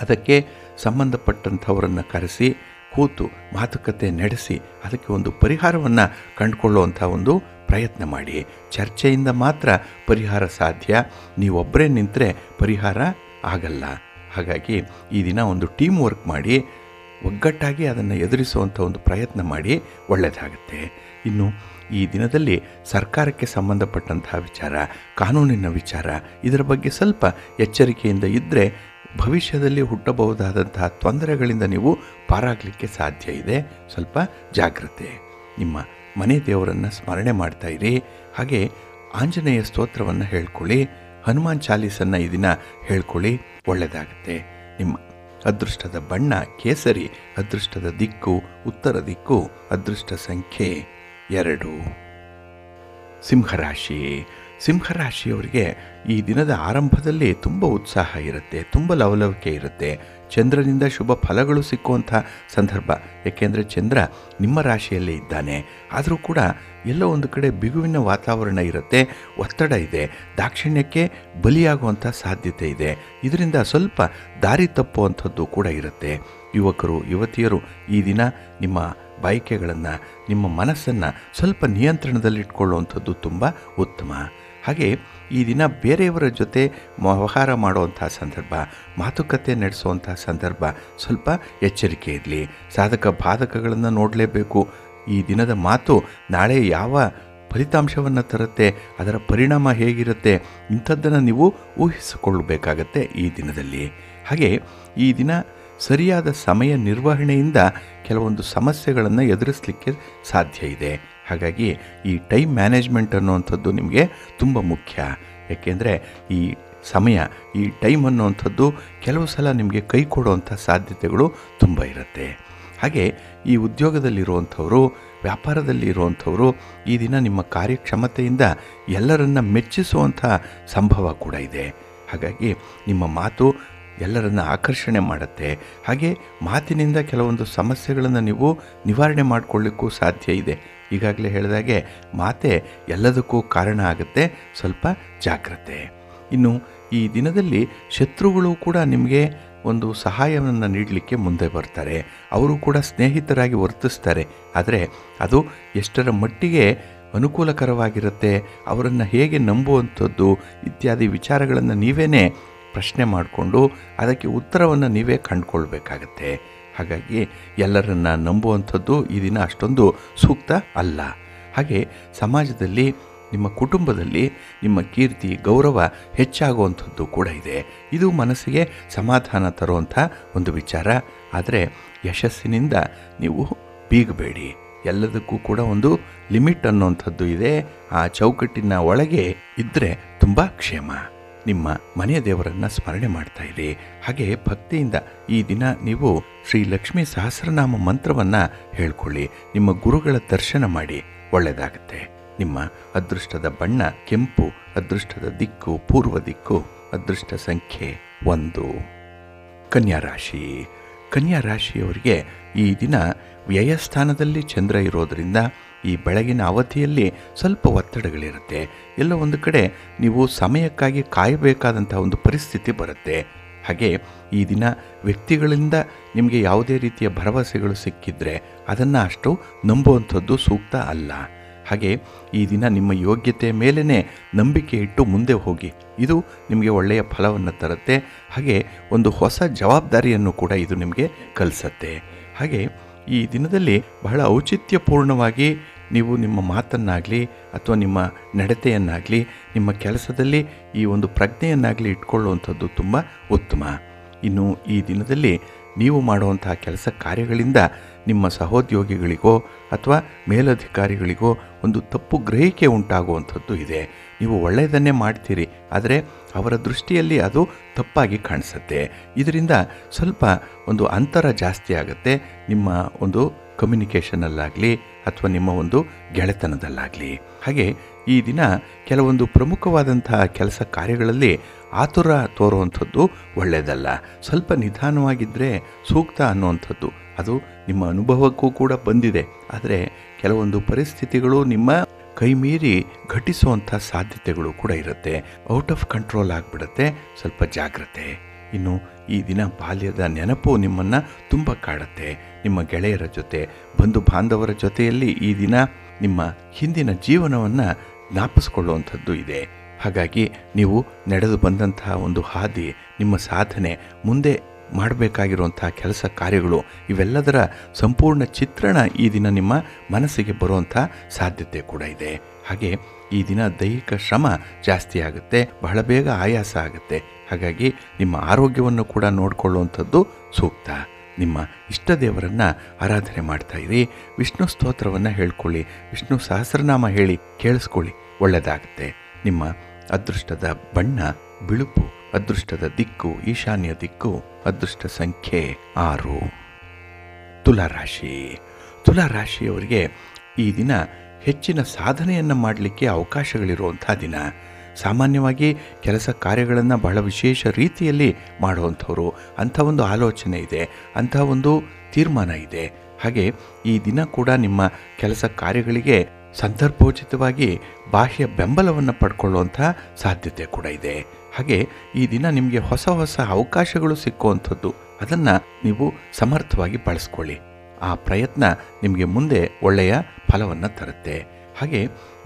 ಅದಕ್ಕೆ ಸಂಬಂಧಪಟ್ಟಂಥವರನ್ನು ಕರೆಸಿ ಕೂತು ಮಾತುಕತೆ ನಡೆಸಿ ಅದಕ್ಕೆ ಒಂದು ಪರಿಹಾರವನ್ನು ಕಂಡುಕೊಳ್ಳುವಂಥ ಒಂದು ಪ್ರಯತ್ನ ಮಾಡಿ. ಚರ್ಚೆಯಿಂದ ಮಾತ್ರ ಪರಿಹಾರ ಸಾಧ್ಯ. ನೀವೊಬ್ಬರೇ ನಿಂತರೆ ಪರಿಹಾರ ಆಗಲ್ಲ. ಹಾಗಾಗಿ ಈ ದಿನ ಒಂದು ಟೀಮ್ ವರ್ಕ್ ಮಾಡಿ ಒಗ್ಗಟ್ಟಾಗಿ ಅದನ್ನು ಎದುರಿಸುವಂಥ ಒಂದು ಪ್ರಯತ್ನ ಮಾಡಿ, ಒಳ್ಳೆಯದಾಗುತ್ತೆ. ಇನ್ನು ಈ ದಿನದಲ್ಲಿ ಸರ್ಕಾರಕ್ಕೆ ಸಂಬಂಧಪಟ್ಟಂತಹ ವಿಚಾರ, ಕಾನೂನಿನ ವಿಚಾರ, ಇದರ ಬಗ್ಗೆ ಸ್ವಲ್ಪ ಎಚ್ಚರಿಕೆಯಿಂದ ಇದ್ದರೆ ಭವಿಷ್ಯದಲ್ಲಿ ಹುಟ್ಟಬಹುದಾದಂತಹ ತೊಂದರೆಗಳಿಂದ ನೀವು ಪಾರಾಗಲಿಕ್ಕೆ ಸಾಧ್ಯ ಇದೆ. ಸ್ವಲ್ಪ ಜಾಗ್ರತೆ. ನಿಮ್ಮ ಮನೆ ದೇವರನ್ನು ಸ್ಮರಣೆ ಮಾಡ್ತಾ ಇರಿ. ಹಾಗೆ ಆಂಜನೇಯ ಸ್ತೋತ್ರವನ್ನು ಹೇಳ್ಕೊಳ್ಳಿ. ಹನುಮಾನ್ ಚಾಲೀಸನ್ನು ಈ ದಿನ ಹೇಳ್ಕೊಳ್ಳಿ, ಒಳ್ಳೆಯದಾಗುತ್ತೆ. ನಿಮ್ಮ ಅದೃಷ್ಟದ ಬಣ್ಣ ಕೇಸರಿ, ಅದೃಷ್ಟದ ದಿಕ್ಕು ಉತ್ತರ ದಿಕ್ಕು, ಅದೃಷ್ಟ ಸಂಖ್ಯೆ 2. ಸಿಂಹರಾಶಿ. ಸಿಂಹರಾಶಿಯವರಿಗೆ ಈ ದಿನದ ಆರಂಭದಲ್ಲಿ ತುಂಬ ಉತ್ಸಾಹ ಇರುತ್ತೆ, ತುಂಬ ಲವಲವಿಕೆ ಇರುತ್ತೆ. ಚಂದ್ರನಿಂದ ಶುಭ ಫಲಗಳು ಸಿಕ್ಕುವಂಥ ಸಂದರ್ಭ. ಏಕೆಂದರೆ ಚಂದ್ರ ನಿಮ್ಮ ರಾಶಿಯಲ್ಲೇ ಇದ್ದಾನೆ. ಆದರೂ ಕೂಡ ಎಲ್ಲೋ ಒಂದು ಕಡೆ ಬಿಗುವಿನ ವಾತಾವರಣ ಇರುತ್ತೆ, ಒತ್ತಡ ಇದೆ, ದಾಕ್ಷಿಣ್ಯಕ್ಕೆ ಬಲಿಯಾಗುವಂಥ ಸಾಧ್ಯತೆ ಇದೆ. ಇದರಿಂದ ಸ್ವಲ್ಪ ದಾರಿ ತಪ್ಪುವಂಥದ್ದು ಕೂಡ ಇರುತ್ತೆ. ಯುವಕರು ಯುವತಿಯರು ಈ ದಿನ ನಿಮ್ಮ ಬಯಕೆಗಳನ್ನು, ನಿಮ್ಮ ಮನಸ್ಸನ್ನು ಸ್ವಲ್ಪ ನಿಯಂತ್ರಣದಲ್ಲಿಟ್ಕೊಳ್ಳುವಂಥದ್ದು ತುಂಬ ಉತ್ತಮ. ಹಾಗೆ ಈ ದಿನ ಬೇರೆಯವರ ಜೊತೆ ವ್ಯವಹಾರ ಮಾಡುವಂಥ ಸಂದರ್ಭ, ಮಾತುಕತೆ ನಡೆಸುವಂಥ ಸಂದರ್ಭ ಸ್ವಲ್ಪ ಎಚ್ಚರಿಕೆ ಇರಲಿ. ಸಾಧಕ ಬಾಧಕಗಳನ್ನು ನೋಡಲೇಬೇಕು. ಈ ದಿನದ ಮಾತು ನಾಳೆ ಯಾವ ಫಲಿತಾಂಶವನ್ನು ತರುತ್ತೆ, ಅದರ ಪರಿಣಾಮ ಹೇಗಿರುತ್ತೆ, ಇಂಥದ್ದನ್ನು ನೀವು ಊಹಿಸಿಕೊಳ್ಳಬೇಕಾಗತ್ತೆ ಈ ದಿನದಲ್ಲಿ. ಹಾಗೆ ಈ ದಿನ ಸರಿಯಾದ ಸಮಯ ನಿರ್ವಹಣೆಯಿಂದ ಕೆಲವೊಂದು ಸಮಸ್ಯೆಗಳನ್ನು ಎದುರಿಸಲಿಕ್ಕೆ ಸಾಧ್ಯ ಇದೆ. ಹಾಗಾಗಿ ಈ ಟೈಮ್ ಮ್ಯಾನೇಜ್ಮೆಂಟ್ ಅನ್ನುವಂಥದ್ದು ನಿಮಗೆ ತುಂಬ ಮುಖ್ಯ. ಯಾಕೆಂದರೆ ಈ ಸಮಯ, ಈ ಟೈಮ್ ಅನ್ನುವಂಥದ್ದು ಕೆಲವು ಸಲ ನಿಮಗೆ ಕೈ ಕೊಡುವಂಥ ಸಾಧ್ಯತೆಗಳು ತುಂಬ ಇರುತ್ತೆ. ಹಾಗೆ ಈ ಉದ್ಯೋಗದಲ್ಲಿರುವಂಥವರು, ವ್ಯಾಪಾರದಲ್ಲಿ ಇರುವಂಥವರು ಈ ದಿನ ನಿಮ್ಮ ಕಾರ್ಯಕ್ಷಮತೆಯಿಂದ ಎಲ್ಲರನ್ನ ಮೆಚ್ಚಿಸುವಂಥ ಸಂಭವ ಕೂಡ ಇದೆ. ಹಾಗಾಗಿ ನಿಮ್ಮ ಮಾತು ಎಲ್ಲರನ್ನ ಆಕರ್ಷಣೆ ಮಾಡುತ್ತೆ. ಹಾಗೆ ಮಾತಿನಿಂದ ಕೆಲವೊಂದು ಸಮಸ್ಯೆಗಳನ್ನು ನೀವು ನಿವಾರಣೆ ಮಾಡಿಕೊಳ್ಳಿಕ್ಕೂ ಸಾಧ್ಯ ಇದೆ. ಈಗಾಗಲೇ ಹೇಳಿದಾಗೆ ಮಾತೇ ಎಲ್ಲದಕ್ಕೂ ಕಾರಣ ಆಗುತ್ತೆ. ಸ್ವಲ್ಪ ಜಾಗ್ರತೆ. ಇನ್ನು ಈ ದಿನದಲ್ಲಿ ಶತ್ರುಗಳು ಕೂಡ ನಿಮಗೆ ಒಂದು ಸಹಾಯವನ್ನು ನೀಡಲಿಕ್ಕೆ ಮುಂದೆ ಬರ್ತಾರೆ. ಅವರು ಕೂಡ ಸ್ನೇಹಿತರಾಗಿ ವರ್ತಿಸ್ತಾರೆ. ಆದರೆ ಅದು ಎಷ್ಟರ ಮಟ್ಟಿಗೆ ಅನುಕೂಲಕರವಾಗಿರುತ್ತೆ, ಅವರನ್ನು ಹೇಗೆ ನಂಬುವಂಥದ್ದು ಇತ್ಯಾದಿ ವಿಚಾರಗಳನ್ನು ನೀವೇ ಪ್ರಶ್ನೆ ಮಾಡಿಕೊಂಡು ಅದಕ್ಕೆ ಉತ್ತರವನ್ನು ನೀವೇ ಕಂಡುಕೊಳ್ಬೇಕಾಗತ್ತೆ. ಹಾಗಾಗಿ ಎಲ್ಲರನ್ನ ನಂಬುವಂಥದ್ದು ಈ ದಿನ ಅಷ್ಟೊಂದು ಸೂಕ್ತ ಅಲ್ಲ. ಹಾಗೆ ಸಮಾಜದಲ್ಲಿ, ನಿಮ್ಮ ಕುಟುಂಬದಲ್ಲಿ ನಿಮ್ಮ ಕೀರ್ತಿ ಗೌರವ ಹೆಚ್ಚಾಗುವಂಥದ್ದು ಕೂಡ ಇದೆ. ಇದು ಮನಸ್ಸಿಗೆ ಸಮಾಧಾನ ತರುವಂಥ ಒಂದು ವಿಚಾರ. ಆದರೆ ಯಶಸ್ಸಿನಿಂದ ನೀವು ಬೀಗಬೇಡಿ. ಎಲ್ಲದಕ್ಕೂ ಕೂಡ ಒಂದು ಲಿಮಿಟ್ ಅನ್ನುವಂಥದ್ದು ಇದೆ. ಆ ಚೌಕಟ್ಟಿನ ಒಳಗೆ ಇದ್ದರೆ ತುಂಬ ಕ್ಷೇಮ. ನಿಮ್ಮ ಮನೆಯ ದೇವರನ್ನು ಸ್ಮರಣೆ ಮಾಡ್ತಾ ಇರಿ. ಹಾಗೆ ಭಕ್ತಿಯಿಂದ ಈ ದಿನ ನೀವು ಶ್ರೀ ಲಕ್ಷ್ಮೀ ಸಹಸ್ರನಾಮ ಮಂತ್ರವನ್ನು ಹೇಳ್ಕೊಳ್ಳಿ. ನಿಮ್ಮ ಗುರುಗಳ ದರ್ಶನ ಮಾಡಿ, ಒಳ್ಳೆಯದಾಗುತ್ತೆ. ನಿಮ್ಮ ಅದೃಷ್ಟದ ಬಣ್ಣ ಕೆಂಪು, ಅದೃಷ್ಟದ ದಿಕ್ಕು ಪೂರ್ವ ದಿಕ್ಕು, ಅದೃಷ್ಟ ಸಂಖ್ಯೆ 1. ಕನ್ಯಾ ರಾಶಿ. ಕನ್ಯಾ ರಾಶಿಯವರಿಗೆ ಈ ದಿನ ವ್ಯಯಸ್ಥಾನದಲ್ಲಿ ಚಂದ್ರ ಇರೋದರಿಂದ ಈ ಬೆಳಗಿನ ಅವಧಿಯಲ್ಲಿ ಸ್ವಲ್ಪ ಒತ್ತಡಗಳಿರುತ್ತೆ. ಎಲ್ಲ ಒಂದು ಕಡೆ ನೀವು ಸಮಯಕ್ಕಾಗಿ ಕಾಯಬೇಕಾದಂಥ ಒಂದು ಪರಿಸ್ಥಿತಿ ಬರುತ್ತೆ. ಹಾಗೆ ಈ ದಿನ ವ್ಯಕ್ತಿಗಳಿಂದ ನಿಮಗೆ ಯಾವುದೇ ರೀತಿಯ ಭರವಸೆಗಳು ಸಿಕ್ಕಿದ್ರೆ ಅದನ್ನು ಅಷ್ಟು ನಂಬುವಂಥದ್ದು ಸೂಕ್ತ ಅಲ್ಲ. ಹಾಗೆ ಈ ದಿನ ನಿಮ್ಮ ಯೋಗ್ಯತೆ ಮೇಲೇ ನಂಬಿಕೆ ಇಟ್ಟು ಮುಂದೆ ಹೋಗಿ, ಇದು ನಿಮಗೆ ಒಳ್ಳೆಯ ಫಲವನ್ನು ತರುತ್ತೆ. ಹಾಗೆ ಒಂದು ಹೊಸ ಜವಾಬ್ದಾರಿಯನ್ನು ಕೂಡ ಇದು ನಿಮಗೆ ಕಲಿಸತ್ತೆ. ಹಾಗೆ ಈ ದಿನದಲ್ಲಿ ಬಹಳ ಔಚಿತ್ಯಪೂರ್ಣವಾಗಿ ನೀವು ನಿಮ್ಮ ಮಾತನ್ನಾಗಲಿ ಅಥವಾ ನಿಮ್ಮ ನಡತೆಯನ್ನಾಗಲಿ ನಿಮ್ಮ ಕೆಲಸದಲ್ಲಿ ಈ ಒಂದು ಪ್ರಜ್ಞೆಯನ್ನಾಗಲಿ ಇಟ್ಕೊಳ್ಳುವಂಥದ್ದು ತುಂಬ ಉತ್ತಮ. ಇನ್ನು ಈ ದಿನದಲ್ಲಿ ನೀವು ಮಾಡುವಂತಹ ಕೆಲಸ ಕಾರ್ಯಗಳಿಂದ ನಿಮ್ಮ ಸಹೋದ್ಯೋಗಿಗಳಿಗೋ ಅಥವಾ ಮೇಲಧಿಕಾರಿಗಳಿಗೋ ಒಂದು ತಪ್ಪು ಗ್ರಹಿಕೆ ಉಂಟಾಗುವಂಥದ್ದು ಇದೆ. ನೀವು ಒಳ್ಳೆಯದನ್ನೇ ಮಾಡ್ತೀರಿ, ಆದರೆ ಅವರ ದೃಷ್ಟಿಯಲ್ಲಿ ಅದು ತಪ್ಪಾಗಿ ಕಾಣಿಸುತ್ತೆ. ಇದರಿಂದ ಸ್ವಲ್ಪ ಒಂದು ಅಂತರ ಜಾಸ್ತಿ ಆಗುತ್ತೆ ನಿಮ್ಮ ಒಂದು ಕಮ್ಯುನಿಕೇಷನಲ್ಲಾಗಲಿ ಅಥವಾ ನಿಮ್ಮ ಒಂದು ಗೆಳೆತನದಲ್ಲಾಗಲಿ. ಹಾಗೆ ಈ ದಿನ ಕೆಲವೊಂದು ಪ್ರಮುಖವಾದಂತಹ ಕೆಲಸ ಕಾರ್ಯಗಳಲ್ಲಿ ಆತುರ ತೋರುವಂಥದ್ದು ಒಳ್ಳೆಯದಲ್ಲ. ಸ್ವಲ್ಪ ನಿಧಾನವಾಗಿದ್ದರೆ ಸೂಕ್ತ ಅನ್ನುವಂಥದ್ದು ಅದು ನಿಮ್ಮ ಅನುಭವಕ್ಕೂ ಕೂಡ ಬಂದಿದೆ. ಆದರೆ ಕೆಲವೊಂದು ಪರಿಸ್ಥಿತಿಗಳು ನಿಮ್ಮ ಕೈ ಮೀರಿ ಘಟಿಸುವಂಥ ಸಾಧ್ಯತೆಗಳು ಕೂಡ ಇರುತ್ತೆ. ಔಟ್ ಆಫ್ ಕಂಟ್ರೋಲ್ ಆಗಿಬಿಡುತ್ತೆ. ಸ್ವಲ್ಪ ಜಾಗ್ರತೆ. ಇನ್ನು ಈ ದಿನ ಬಾಲ್ಯದ ನೆನಪು ನಿಮ್ಮನ್ನು ತುಂಬ ಕಾಡುತ್ತೆ. ನಿಮ್ಮ ಗೆಳೆಯರ ಜೊತೆ, ಬಂಧು ಬಾಂಧವರ ಜೊತೆಯಲ್ಲಿ ಈ ದಿನ ನಿಮ್ಮ ಹಿಂದಿನ ಜೀವನವನ್ನು ಜ್ಞಾಪಿಸ್ಕೊಳ್ಳುವಂಥದ್ದು ಇದೆ. ಹಾಗಾಗಿ ನೀವು ನಡೆದು ಬಂದಂತಹ ಒಂದು ಹಾದಿ, ನಿಮ್ಮ ಸಾಧನೆ, ಮುಂದೆ ಮಾಡಬೇಕಾಗಿರುವಂತಹ ಕೆಲಸ ಕಾರ್ಯಗಳು, ಇವೆಲ್ಲದರ ಸಂಪೂರ್ಣ ಚಿತ್ರಣ ಈ ದಿನ ನಿಮ್ಮ ಮನಸ್ಸಿಗೆ ಬರುವಂಥ ಸಾಧ್ಯತೆ ಕೂಡ ಇದೆ. ಹಾಗೆ ಈ ದಿನ ದೈಹಿಕ ಶ್ರಮ ಜಾಸ್ತಿ ಆಗುತ್ತೆ, ಬಹಳ ಬೇಗ ಆಯಾಸ ಆಗುತ್ತೆ. ಹಾಗಾಗಿ ನಿಮ್ಮ ಆರೋಗ್ಯವನ್ನು ಕೂಡ ನೋಡಿಕೊಳ್ಳುವಂಥದ್ದು ಸೂಕ್ತ. ನಿಮ್ಮ ಇಷ್ಟ ದೇವರನ್ನು ಆರಾಧನೆ ಮಾಡ್ತಾ ಇರಿ. ವಿಷ್ಣು ಸ್ತೋತ್ರವನ್ನು ಹೇಳ್ಕೊಳ್ಳಿ, ವಿಷ್ಣು ಸಹಸ್ರನಾಮ ಹೇಳಿ ಕೇಳಿಸ್ಕೊಳ್ಳಿ, ಒಳ್ಳೆಯದಾಗುತ್ತೆ. ನಿಮ್ಮ ಅದೃಷ್ಟದ ಬಣ್ಣ ಬಿಳುಪು, ಅದೃಷ್ಟದ ದಿಕ್ಕು ಈಶಾನ್ಯ ದಿಕ್ಕು, ಅದೃಷ್ಟ ಸಂಖ್ಯೆ 6. ತುಲಾರಾಶಿ. ತುಲಾರಾಶಿಯವರಿಗೆ ಈ ದಿನ ಹೆಚ್ಚಿನ ಸಾಧನೆಯನ್ನು ಮಾಡಲಿಕ್ಕೆ ಅವಕಾಶಗಳಿರುವಂಥ ದಿನ. ಸಾಮಾನ್ಯವಾಗಿ ಕೆಲಸ ಕಾರ್ಯಗಳನ್ನು ಬಹಳ ವಿಶೇಷ ರೀತಿಯಲ್ಲಿ ಮಾಡುವಂಥವ್ರು, ಅಂಥ ಒಂದು ಆಲೋಚನೆ ಇದೆ, ಅಂಥ ಒಂದು ತೀರ್ಮಾನ ಇದೆ. ಹಾಗೆ ಈ ದಿನ ಕೂಡ ನಿಮ್ಮ ಕೆಲಸ ಕಾರ್ಯಗಳಿಗೆ ಸಂದರ್ಭೋಚಿತವಾಗಿ ಬಾಹ್ಯ ಬೆಂಬಲವನ್ನು ಪಡ್ಕೊಳ್ಳುವಂಥ ಸಾಧ್ಯತೆ ಕೂಡ ಇದೆ. ಹಾಗೆ ಈ ದಿನ ನಿಮಗೆ ಹೊಸ ಹೊಸ ಅವಕಾಶಗಳು ಸಿಕ್ಕುವಂಥದ್ದು, ಅದನ್ನು ನೀವು ಸಮರ್ಥವಾಗಿ ಬಳಸ್ಕೊಳ್ಳಿ. ಆ ಪ್ರಯತ್ನ ನಿಮಗೆ ಮುಂದೆ ಒಳ್ಳೆಯ ಫಲವನ್ನು ತರುತ್ತೆ. ಹಾಗೆ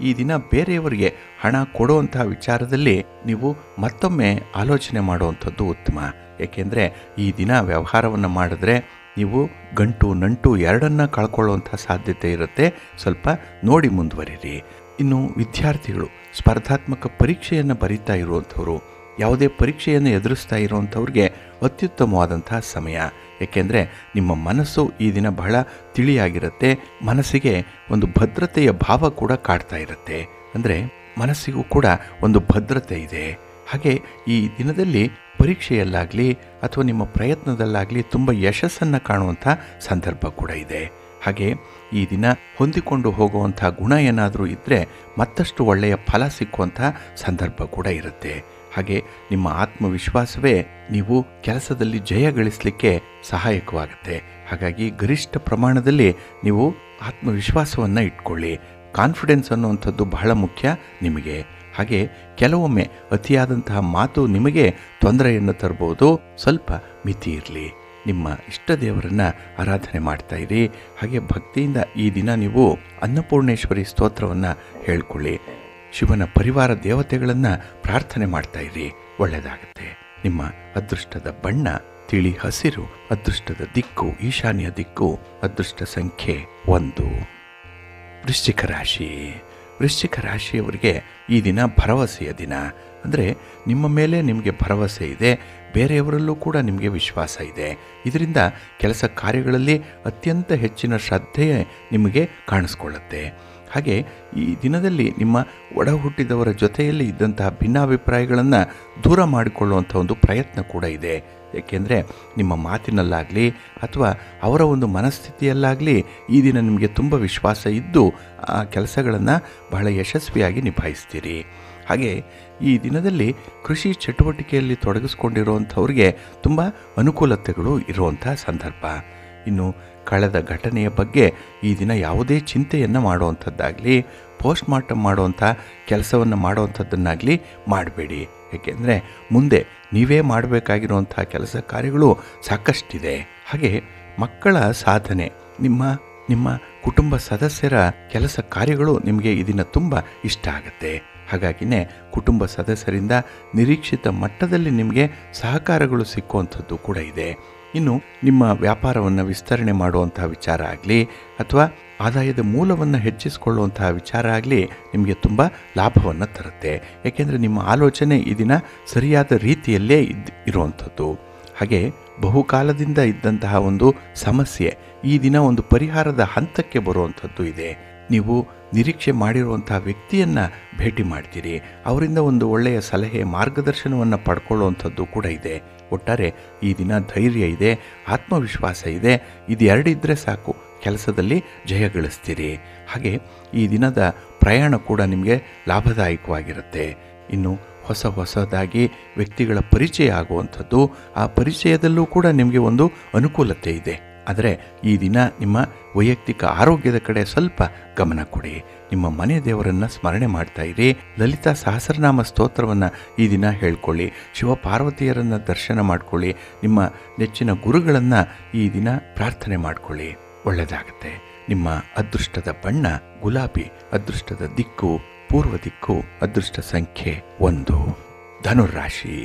ಈ ದಿನ ಬೇರೆಯವರಿಗೆ ಹಣ ಕೊಡುವಂತಹ ವಿಚಾರದಲ್ಲಿ ನೀವು ಮತ್ತೊಮ್ಮೆ ಆಲೋಚನೆ ಮಾಡುವಂಥದ್ದು ಉತ್ತಮ. ಏಕೆಂದರೆ ಈ ದಿನ ವ್ಯವಹಾರವನ್ನು ಮಾಡಿದ್ರೆ ನೀವು ಗಂಟು ನಂಟು ಎರಡನ್ನ ಕಳ್ಕೊಳ್ಳುವಂಥ ಸಾಧ್ಯತೆ ಇರುತ್ತೆ. ಸ್ವಲ್ಪ ನೋಡಿ ಮುಂದುವರಿರಿ. ಇನ್ನು ವಿದ್ಯಾರ್ಥಿಗಳು ಸ್ಪರ್ಧಾತ್ಮಕ ಪರೀಕ್ಷೆಯನ್ನು ಬರೀತಾ ಇರುವಂಥವ್ರು, ಯಾವುದೇ ಪರೀಕ್ಷೆಯನ್ನು ಎದುರಿಸ್ತಾ ಇರುವಂಥವ್ರಿಗೆ ಅತ್ಯುತ್ತಮವಾದಂತಹ ಸಮಯ. ಏಕೆಂದರೆ ನಿಮ್ಮ ಮನಸ್ಸು ಈ ದಿನ ಬಹಳ ತಿಳಿಯಾಗಿರುತ್ತೆ. ಮನಸ್ಸಿಗೆ ಒಂದು ಭದ್ರತೆಯ ಭಾವ ಕೂಡ ಕಾಡ್ತಾ ಇರುತ್ತೆ. ಅಂದರೆ ಮನಸ್ಸಿಗೂ ಕೂಡ ಒಂದು ಭದ್ರತೆ ಇದೆ. ಹಾಗೆ ಈ ದಿನದಲ್ಲಿ ಪರೀಕ್ಷೆಯಲ್ಲಾಗಲಿ ಅಥವಾ ನಿಮ್ಮ ಪ್ರಯತ್ನದಲ್ಲಾಗಲಿ ತುಂಬ ಯಶಸ್ಸನ್ನು ಕಾಣುವಂಥ ಸಂದರ್ಭ ಕೂಡ ಇದೆ. ಹಾಗೆ ಈ ದಿನ ಹೊಂದಿಕೊಂಡು ಹೋಗುವಂಥ ಗುಣ ಏನಾದರೂ ಇದ್ದರೆ ಮತ್ತಷ್ಟು ಒಳ್ಳೆಯ ಫಲ ಸಿಕ್ಕುವಂಥ ಸಂದರ್ಭ ಕೂಡ ಇರುತ್ತೆ. ಹಾಗೆ ನಿಮ್ಮ ಆತ್ಮವಿಶ್ವಾಸವೇ ನೀವು ಕೆಲಸದಲ್ಲಿ ಜಯ ಗಳಿಸಲಿಕ್ಕೆ ಸಹಾಯಕವಾಗುತ್ತೆ. ಹಾಗಾಗಿ ಗರಿಷ್ಠ ಪ್ರಮಾಣದಲ್ಲಿ ನೀವು ಆತ್ಮವಿಶ್ವಾಸವನ್ನು ಇಟ್ಕೊಳ್ಳಿ. ಕಾನ್ಫಿಡೆನ್ಸ್ ಅನ್ನುವಂಥದ್ದು ಬಹಳ ಮುಖ್ಯ ನಿಮಗೆ. ಹಾಗೆ ಕೆಲವೊಮ್ಮೆ ಅತಿಯಾದಂತಹ ಮಾತು ನಿಮಗೆ ತೊಂದರೆಯನ್ನು ತರಬಹುದು. ಸ್ವಲ್ಪ ಮಿತಿ ಇರಲಿ. ನಿಮ್ಮ ಇಷ್ಟ ದೇವರನ್ನು ಆರಾಧನೆ ಮಾಡ್ತಾ ಇರಿ. ಹಾಗೆ ಭಕ್ತಿಯಿಂದ ಈ ದಿನ ನೀವು ಅನ್ನಪೂರ್ಣೇಶ್ವರಿ ಸ್ತೋತ್ರವನ್ನು ಹೇಳ್ಕೊಳ್ಳಿ. ಶಿವನ ಪರಿವಾರ ದೇವತೆಗಳನ್ನು ಪ್ರಾರ್ಥನೆ ಮಾಡ್ತಾ ಇರಿ. ಒಳ್ಳೆಯದಾಗುತ್ತೆ. ನಿಮ್ಮ ಅದೃಷ್ಟದ ಬಣ್ಣ ತಿಳಿ ಹಸಿರು, ಅದೃಷ್ಟದ ದಿಕ್ಕು ಈಶಾನ್ಯ ದಿಕ್ಕು, ಅದೃಷ್ಟ ಸಂಖ್ಯೆ 1. ವೃಶ್ಚಿಕ ರಾಶಿ. ವೃಶ್ಚಿಕ ರಾಶಿಯವರಿಗೆ ಈ ದಿನ ಭರವಸೆಯ ದಿನ. ಅಂದರೆ ನಿಮ್ಮ ಮೇಲೆ ನಿಮಗೆ ಭರವಸೆ ಇದೆ, ಬೇರೆಯವರಲ್ಲೂ ಕೂಡ ನಿಮಗೆ ವಿಶ್ವಾಸ ಇದೆ. ಇದರಿಂದ ಕೆಲಸ ಕಾರ್ಯಗಳಲ್ಲಿ ಅತ್ಯಂತ ಹೆಚ್ಚಿನ ಶ್ರದ್ಧೆ ನಿಮಗೆ ಕಾಣಿಸ್ಕೊಳ್ಳುತ್ತೆ. ಹಾಗೆ ಈ ದಿನದಲ್ಲಿ ನಿಮ್ಮ ಒಡ ಹುಟ್ಟಿದವರ ಜೊತೆಯಲ್ಲಿ ಇದ್ದಂತಹ ಭಿನ್ನಾಭಿಪ್ರಾಯಗಳನ್ನು ದೂರ ಮಾಡಿಕೊಳ್ಳುವಂಥ ಒಂದು ಪ್ರಯತ್ನ ಕೂಡ ಇದೆ. ಏಕೆಂದರೆ ನಿಮ್ಮ ಮಾತಿನಲ್ಲಾಗಲಿ ಅಥವಾ ಅವರ ಒಂದು ಮನಸ್ಥಿತಿಯಲ್ಲಾಗಲಿ ಈ ದಿನ ನಿಮಗೆ ತುಂಬ ವಿಶ್ವಾಸ ಇದ್ದು ಆ ಕೆಲಸಗಳನ್ನು ಬಹಳ ಯಶಸ್ವಿಯಾಗಿ ನಿಭಾಯಿಸ್ತೀರಿ. ಹಾಗೆ ಈ ದಿನದಲ್ಲಿ ಕೃಷಿ ಚಟುವಟಿಕೆಯಲ್ಲಿ ತೊಡಗಿಸ್ಕೊಂಡಿರುವಂಥವ್ರಿಗೆ ತುಂಬ ಅನುಕೂಲತೆಗಳು ಇರುವಂಥ ಸಂದರ್ಭ. ಇನ್ನು ಕಳೆದ ಘಟನೆಯ ಬಗ್ಗೆ ಈ ದಿನ ಯಾವುದೇ ಚಿಂತೆಯನ್ನು ಮಾಡುವಂಥದ್ದಾಗಲಿ, ಪೋಸ್ಟ್ ಮಾರ್ಟಮ್ ಮಾಡುವಂಥ ಕೆಲಸವನ್ನು ಮಾಡುವಂಥದ್ದನ್ನಾಗಲಿ ಮಾಡಬೇಡಿ. ಏಕೆಂದರೆ ಮುಂದೆ ನೀವೇ ಮಾಡಬೇಕಾಗಿರುವಂಥ ಕೆಲಸ ಕಾರ್ಯಗಳು ಸಾಕಷ್ಟಿದೆ. ಹಾಗೆ ಮಕ್ಕಳ ಸಾಧನೆ, ನಿಮ್ಮ ಕುಟುಂಬ ಸದಸ್ಯರ ಕೆಲಸ ಕಾರ್ಯಗಳು ನಿಮಗೆ ಈ ದಿನ ತುಂಬ ಇಷ್ಟ ಆಗುತ್ತೆ. ಹಾಗಾಗಿನೇ ಕುಟುಂಬ ಸದಸ್ಯರಿಂದ ನಿರೀಕ್ಷಿತ ಮಟ್ಟದಲ್ಲಿ ನಿಮಗೆ ಸಹಕಾರಗಳು ಸಿಕ್ಕುವಂಥದ್ದು ಕೂಡ ಇದೆ. ಇನ್ನು ನಿಮ್ಮ ವ್ಯಾಪಾರವನ್ನು ವಿಸ್ತರಣೆ ಮಾಡುವಂತಹ ವಿಚಾರ ಆಗಲಿ ಅಥವಾ ಆದಾಯದ ಮೂಲವನ್ನು ಹೆಚ್ಚಿಸಿಕೊಳ್ಳುವಂತಹ ವಿಚಾರ ಆಗಲಿ ನಿಮಗೆ ತುಂಬ ಲಾಭವನ್ನು ತರುತ್ತೆ. ಏಕೆಂದರೆ ನಿಮ್ಮ ಆಲೋಚನೆ ಈ ದಿನ ಸರಿಯಾದ ರೀತಿಯಲ್ಲೇ ಇರುವಂಥದ್ದು. ಹಾಗೆ ಬಹುಕಾಲದಿಂದ ಇದ್ದಂತಹ ಒಂದು ಸಮಸ್ಯೆ ಈ ದಿನ ಒಂದು ಪರಿಹಾರದ ಹಂತಕ್ಕೆ ಬರುವಂಥದ್ದು ಇದೆ. ನೀವು ನಿರೀಕ್ಷೆ ಮಾಡಿರುವಂತಹ ವ್ಯಕ್ತಿಯನ್ನು ಭೇಟಿ ಮಾಡ್ತೀರಿ. ಅವರಿಂದ ಒಂದು ಒಳ್ಳೆಯ ಸಲಹೆ, ಮಾರ್ಗದರ್ಶನವನ್ನು ಪಡ್ಕೊಳ್ಳುವಂಥದ್ದು ಕೂಡ ಇದೆ. ಒಟ್ಟಾರೆ ಈ ದಿನ ಧೈರ್ಯ ಇದೆ, ಆತ್ಮವಿಶ್ವಾಸ ಇದೆ. ಇದು ಎರಡಿದ್ದರೆ ಸಾಕು, ಕೆಲಸದಲ್ಲಿ ಜಯ ಗಳಿಸ್ತೀರಿ. ಹಾಗೆ ಈ ದಿನದ ಪ್ರಯಾಣ ಕೂಡ ನಿಮಗೆ ಲಾಭದಾಯಕವಾಗಿರುತ್ತೆ. ಇನ್ನು ಹೊಸದಾಗಿ ವ್ಯಕ್ತಿಗಳ ಪರಿಚಯ ಆಗುವಂಥದ್ದು, ಆ ಪರಿಚಯದಲ್ಲೂ ಕೂಡ ನಿಮಗೆ ಒಂದು ಅನುಕೂಲತೆ ಇದೆ. ಆದರೆ ಈ ದಿನ ನಿಮ್ಮ ವೈಯಕ್ತಿಕ ಆರೋಗ್ಯದ ಕಡೆ ಸ್ವಲ್ಪ ಗಮನ ಕೊಡಿ. ನಿಮ್ಮ ಮನೆ ದೇವರನ್ನು ಸ್ಮರಣೆ ಮಾಡ್ತಾ ಇರಿ. ಲಲಿತಾ ಸಹಸ್ರನಾಮ ಸ್ತೋತ್ರವನ್ನು ಈ ದಿನ ಹೇಳ್ಕೊಳ್ಳಿ. ಶಿವಪಾರ್ವತಿಯರನ್ನು ದರ್ಶನ ಮಾಡ್ಕೊಳ್ಳಿ. ನಿಮ್ಮ ನೆಚ್ಚಿನ ಗುರುಗಳನ್ನು ಈ ದಿನ ಪ್ರಾರ್ಥನೆ ಮಾಡ್ಕೊಳ್ಳಿ. ಒಳ್ಳೆಯದಾಗುತ್ತೆ. ನಿಮ್ಮ ಅದೃಷ್ಟದ ಬಣ್ಣ ಗುಲಾಬಿ, ಅದೃಷ್ಟದ ದಿಕ್ಕು ಪೂರ್ವ ದಿಕ್ಕು, ಅದೃಷ್ಟ ಸಂಖ್ಯೆ 1. ಧನುರಾಶಿ.